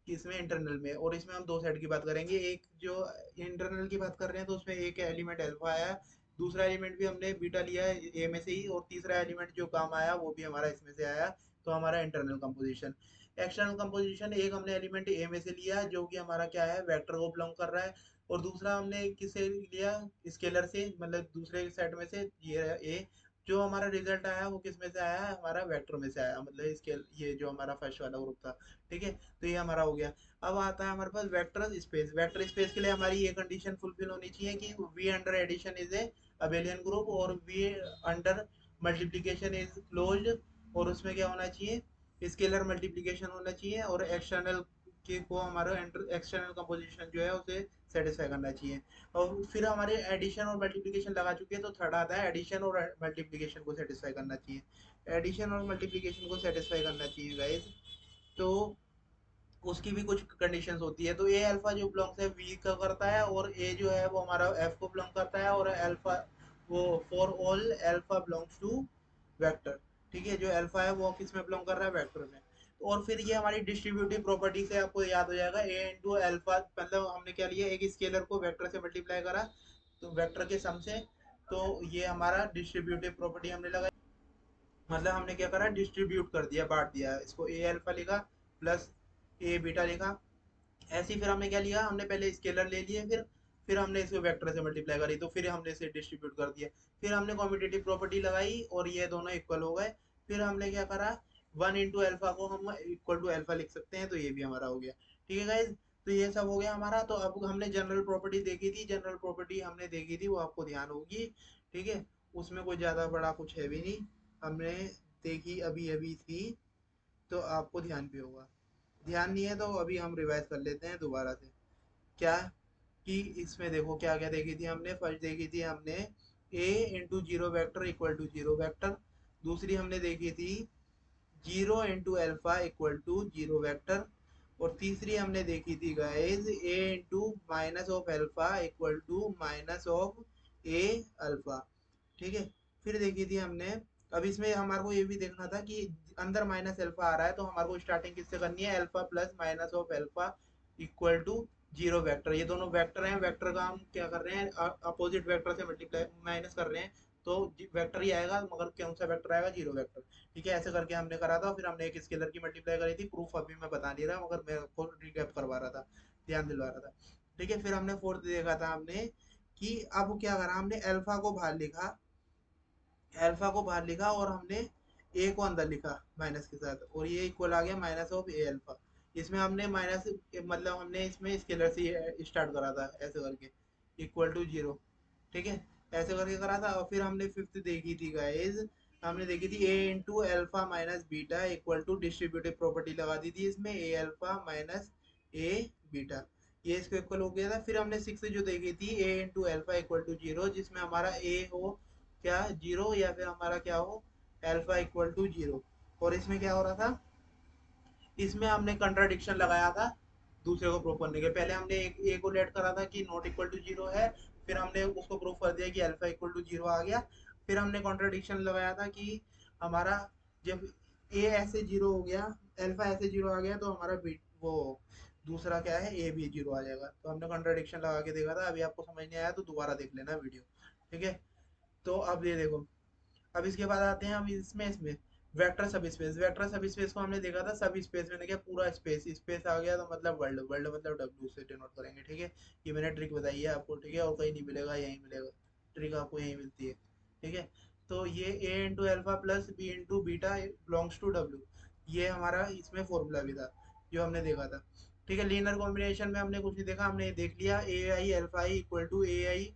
इसमें इंटरनल में, और इसमें हम दो सेट की बात करेंगे। एक जो इंटरनल की बात कर रहे हैं तो उसमें एक एलिमेंट अल्फा आया, दूसरा एलिमेंट भी हमने बीटा लिया है ए में से ही, और तीसरा एलिमेंट जो काम आया वो भी हमारा इसमें से आया। तो हमारा इंटरनल कंपोजिशन, एक्सटर्नल कंपोजिशन, एक हमने एलिमेंट ए में से लिया जो कि हमारा क्या है, वेक्टर को बिलोंग कर रहा है, और दूसरा हमने किससे लिया, स्केलर से, मतलब दूसरे सेट में से, ये ए। जो हमारा रिजल्ट आया वो किस में से आया है, हमारा वेक्टर में से आया, मतलब स्केल, ये जो हमारा फर्स्ट वाला ग्रुप था। ठीक है, तो ये हमारा हो गया। अब आता है हमारे पास वेक्टर स्पेस। वेक्टर स्पेस के लिए हमारी ये कंडीशन फुलफिल होनी चाहिए कि V under addition is a abelian group, और V under multiplication is closed, और उसमें क्या होना चाहिए, स्केलर मल्टीप्लीकेशन होना चाहिए, और एक्सटर्नल के को हमारा एक्सटर्नल कंपोजिशन जो है उसे सेटिस्फाई करना चाहिए। और फिर हमारे एडिशन और मल्टीप्लिकेशन लगा चुके हैं, तो थर्ड आता है एडिशन और मल्टीप्लिकेशन को सेटिस्फाई करना चाहिए। एडिशन और मल्टीप्लिकेशन को सेटिस्फाई करना चाहिए गाइस, तो उसकी भी कुछ कंडीशंस होती है। तो ए अल्फा जो बिलोंग्स है वी का करता है, और ए जो है वो हमारा एफ को बिलोंग करता है, और अल्फा वो for all alpha belongs to vector. ठीक है, जो अल्फा है वो किस में बिलोंग कर रहा है, वेक्टर में। और फिर ये हमारी डिस्ट्रीब्यूटिव प्रॉपर्टी से आपको याद हो जाएगा, ए इंटू अल्फा, मतलब हमने क्या लिया, एक स्केलर को वेक्टर से मल्टीप्लाई करा, तो वेक्टर के सम से, तो ये हमारा डिस्ट्रीब्यूटिव प्रॉपर्टी हमने लगाई। मतलब हमने क्या करा, डिस्ट्रीब्यूट कर दिया, बांट दिया इसको, ए अल्फा लिखा प्लस ए बीटा लिखा। ऐसे ही फिर हमने क्या लिया, हमने पहले स्केलर ले लिए, फिर हमने इसको वेक्टर से मल्टीप्लाई करी, तो फिर हमने इसे डिस्ट्रीब्यूट कर दिया। फिर हमने कॉम्पिटेटिव प्रॉपर्टी लगाई और ये दोनों इक्वल हो गए। फिर हमने क्या करा, वन इंटू एल्फा को हम इक्वल टू एल्फा लिख सकते हैं, तो ये भी हमारा हो गया। ठीक है गाइज, तो ये सब हो गया हमारा। तो अब हमने जनरल प्रॉपर्टी देखी थी, जनरल प्रॉपर्टी हमने देखी थी, वो आपको ध्यान होगी। ठीक है, उसमें कोई ज़्यादा बड़ा कुछ है भी नहीं, हमने देखी अभी अभी थी, तो आपको ध्यान भी होगा। ध्यान नहीं है तो अभी हम रिवाइज कर लेते हैं दोबारा से। क्या, कि इसमें देखो क्या क्या देखी थी हमने। फर्स्ट देखी थी हमने a into zero vector equal to zero vector. दूसरी हमने देखी थी zero into alpha equal to zero vector. और तीसरी हमने देखी थी guys a into minus of alpha equal to minus of A alpha. ठीक है, फिर देखी थी हमने, अब इसमें हमारे को ये भी देखना था कि अंदर माइनस एल्फा आ रहा है, तो हमारे को स्टार्टिंग किससे करनी है, alpha plus minus of alpha equal to zero vector. ये दोनों वेक्टर हैं, वेक्टर का हम क्या कर रहे हैं, अपोजिट वेक्टर से मल्टीप्लाई माइनस कर रहे हैं, तो वेक्टर ही आएगा, मगर कौन सा वेक्टर आएगा, जीरो वेक्टर। ठीक है, ऐसे करके हमने करा था। फिर हमने एक स्केलर की मल्टीप्लाई करी थी, प्रूफ अभी मैं बता नहीं रहा, मगर मैं आपको रिकैप करवा रहा था, ध्यान दिलवा रहा था। ठीक है, फिर हमने फोर्थ देखा था हमने कि अब क्या करा, हमने अल्फा को बाहर लिखा, अल्फा को बाहर लिखा, और हमने ए को अंदर लिखा माइनस के साथ, और ये इक्वल आ गया माइनस ऑफ ए अल्फा। इसमें हमने माइनस, मतलब हमने इसमें स्केलर से स्टार्ट करा था ऐसे करके, इक्वल टू जीरो। ठीक है, ऐसे करके करा था। और फिर हमने फिफ्थ देखी थी गाइज, हमने देखी थी a into alpha minus beta equal to distributive property लगा दी थी इसमें, a alpha minus a beta, ये इसको इक्वल हो गया था। फिर हमने सिक्स जो देखी थी a into alpha equal to zero, जिसमें हमारा ए हो क्या, जीरो, या फिर हमारा क्या हो, एल्फा इक्वल टू जीरो। और इसमें क्या हो रहा था, इसमें हमने कंट्राडिक्शन लगाया था दूसरे को प्रूव करने के पहले। हमने एक ए को लेट करा था कि नॉट इक्वल टू जीरो है, फिर हमने उसको प्रूव कर दिया कि अल्फा इक्वल टू जीरो आ गया। फिर हमने कॉन्ट्राडिक्शन लगाया था कि हमारा जब ए ऐसे जीरो हो गया, अल्फा ऐसे जीरो आ गया, तो हमारा बीट वो दूसरा क्या है, ए भी जीरो आ जाएगा। तो हमने कॉन्ट्राडिक्शन लगा के देखा था, अभी आपको समझ नहीं आया तो दोबारा देख लेना वीडियो। ठीक है, तो अब ये देखो, अब इसके बाद आते हैं हम इसमें वेक्टर सब स्पेस। वेक्टर सब स्पेस को हमने देखा था, सब स्पेस मैंने क्या, पूरा स्पेस, स्पेस आ गया तो मतलब वर्ल्ड, वर्ल्ड मतलब डब्ल्यू से डिनोट करेंगे। ठीक है, ये मैंने ट्रिक बताई है आपको। ठीक है, और कहीं नहीं मिलेगा, यहीं मिलेगा, ट्रिक आपको यहीं मिलती है। ठीक है, तो ये a into alpha plus B into beta belongs to W, ये हमारा इसमें फॉर्मूला भी था जो हमने देखा था। ठीक है, लीनियर कॉम्बिनेशन में हमने कुछ नहीं देखा, हमने ये देख लिया, a i alpha i equal to a i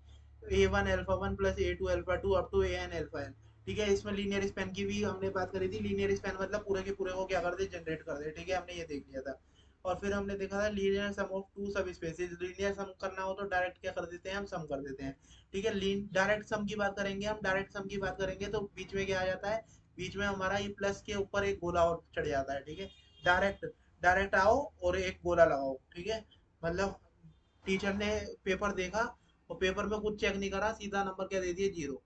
a one alpha one plus a two alpha two up to a n alpha n. ठीक है, इसमें लीनियर स्पैन की भी हमने बात करी थी। लीनियर स्पैन मतलब पूरे के पूरे को क्या कर दे, जनरेट कर दे। ठीक है, हमने ये देख लिया था। और फिर हमने देखा था linear sum of two subspaces. Linear सम करना हो तो डायरेक्ट क्या कर देते हैं, हम सम कर देते हैं। ठीक है, डायरेक्ट सम की बात करेंगे, हम डायरेक्ट सम की बात करेंगे तो बीच में क्या आ जाता है, बीच में हमारा ये प्लस के ऊपर एक गोला और चढ़ जाता है। ठीक है, डायरेक्ट, डायरेक्ट आओ और एक गोला लगाओ। ठीक है, मतलब टीचर ने पेपर देखा और पेपर में कुछ चेक नहीं करा, सीधा नंबर क्या दे दिए, जीरो।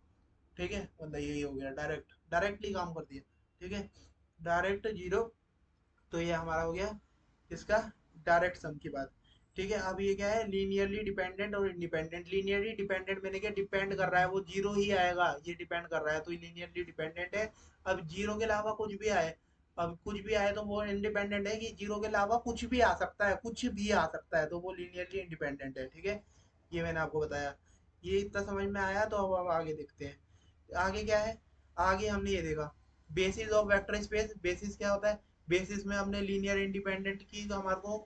ठीक है, मतलब यही हो गया, डायरेक्ट, डायरेक्टली काम कर दिया। ठीक है, डायरेक्ट जीरो। तो ये हमारा हो गया इसका डायरेक्ट सम की बात। ठीक है, अब ये क्या है, लीनियरली डिपेंडेंट और इंडिपेंडेंट। लीनियरली डिपेंडेंट मैंने क्या, डिपेंड कर रहा है, वो जीरो ही आएगा, ये डिपेंड कर रहा है, तो लीनियरली डिपेंडेंट है। अब जीरो के अलावा कुछ भी आए, अब कुछ भी आए तो वो इंडिपेंडेंट है कि जीरो के अलावा कुछ भी आ सकता है, कुछ भी आ सकता है, तो वो लीनियरली इंडिपेंडेंट है। ठीक है, ये मैंने आपको बताया। ये इतना समझ में आया, तो अब आगे देखते हैं आगे क्या है। आगे हमने ये देखा basis of vector space. Basis क्या होता है? बेसिस में हमने लीनियर इंडिपेंडेंट की, तो हमारे को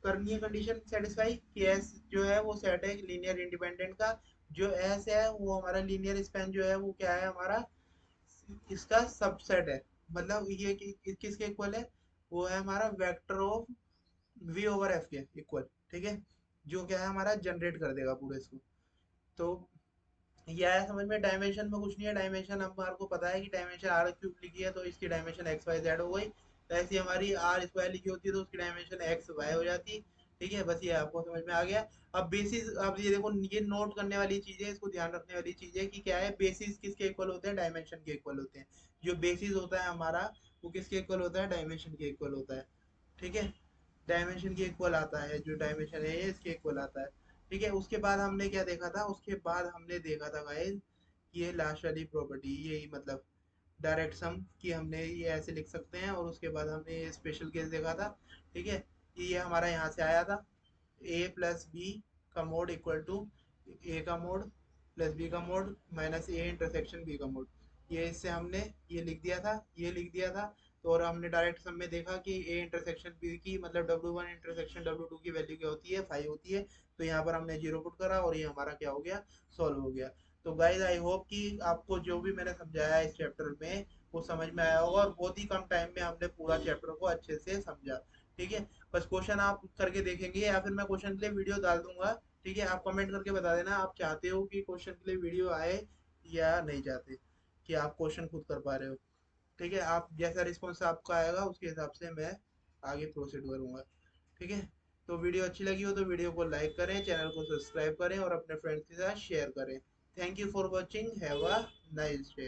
करनी है कंडीशन सेटिस्फाई कि एस जो है वो सेट है लीनियर इंडिपेंडेंट का। जो एस है वो हमारा लीनियर स्पैन जो है वो क्या है हमारा, इसका सबसेट है। मतलब ये किसके इक्वल है? वो है हमारा vector of V over F के इक्वल। ठीक है, जो क्या है हमारा जनरेट कर देगा पूरे इसको। तो ये आया समझ में। डायमेंशन में कुछ नहीं है, डायमेंशन हमारे को पता है कि डायमेंशन आर क्यूब लिखी है तो इसकी डायमेंशन एक्स वाई जेड हो गई। तो ऐसी हमारी आर स्क्वायर लिखी होती है तो उसकी डायमेंशन एक्स वाई हो जाती। ठीक है, बस ये आपको समझ में आ गया। अब बेसिस, अब ये देखो, ये नोट करने वाली चीज है, इसको ध्यान रखने वाली चीज है कि क्या है, बेसिस किसके इक्वल होते हैं? डायमेंशन के इक्वल होते हैं। जो बेसिस होता है हमारा वो किसके इक्वल होता है? डायमेंशन के इक्वल होता है। ठीक है, डायमेंशन के इक्वल आता है, जो डायमेंशन है ये इसके इक्वल आता है। ठीक है, उसके बाद हमने क्या देखा था? उसके बाद हमने देखा था गाइस, ये लास्ट वाली प्रॉपर्टी, यही मतलब डायरेक्ट सम की हमने ये ऐसे लिख सकते हैं। और उसके बाद हमने ये स्पेशल केस देखा था। ठीक है, कि ये हमारा यहाँ से आया था, ए प्लस बी का मोड इक्वल टू ए का मोड प्लस बी का mod minus A intersection B का मोड। ये इससे हमने ये लिख दिया था, ये लिख दिया था। तो और हमने डायरेक्ट सम में देखा कि ए इंटरसेक्शन बी की मतलब W1 इंटरसेक्शन W2 की वैल्यू क्या होती है? 5 होती है। तो यहाँ पर हमने जीरो पुट करा और ये हमारा क्या हो गया? सॉल्व हो गया। तो गाइज आई होप कि आपको जो भी मैंने समझाया इस चैप्टर में वो समझ में आया होगा, और बहुत ही कम टाइम में हमने पूरा चैप्टर को अच्छे से समझा। ठीक है, बस क्वेश्चन आप करके देखेंगे या फिर मैं क्वेश्चन के लिए वीडियो डाल दूंगा। ठीक है, आप कमेंट करके बता देना आप चाहते हो कि क्वेश्चन के लिए वीडियो आए या नहीं चाहते, कि आप क्वेश्चन खुद कर पा रहे हो। ठीक है, आप जैसा रिस्पॉन्स आपका आएगा उसके हिसाब से मैं आगे प्रोसीड करूंगा। ठीक है, तो वीडियो अच्छी लगी हो तो वीडियो को लाइक करें, चैनल को सब्सक्राइब करें और अपने फ्रेंड्स के साथ शेयर करें। Thank you for watching, have a nice day.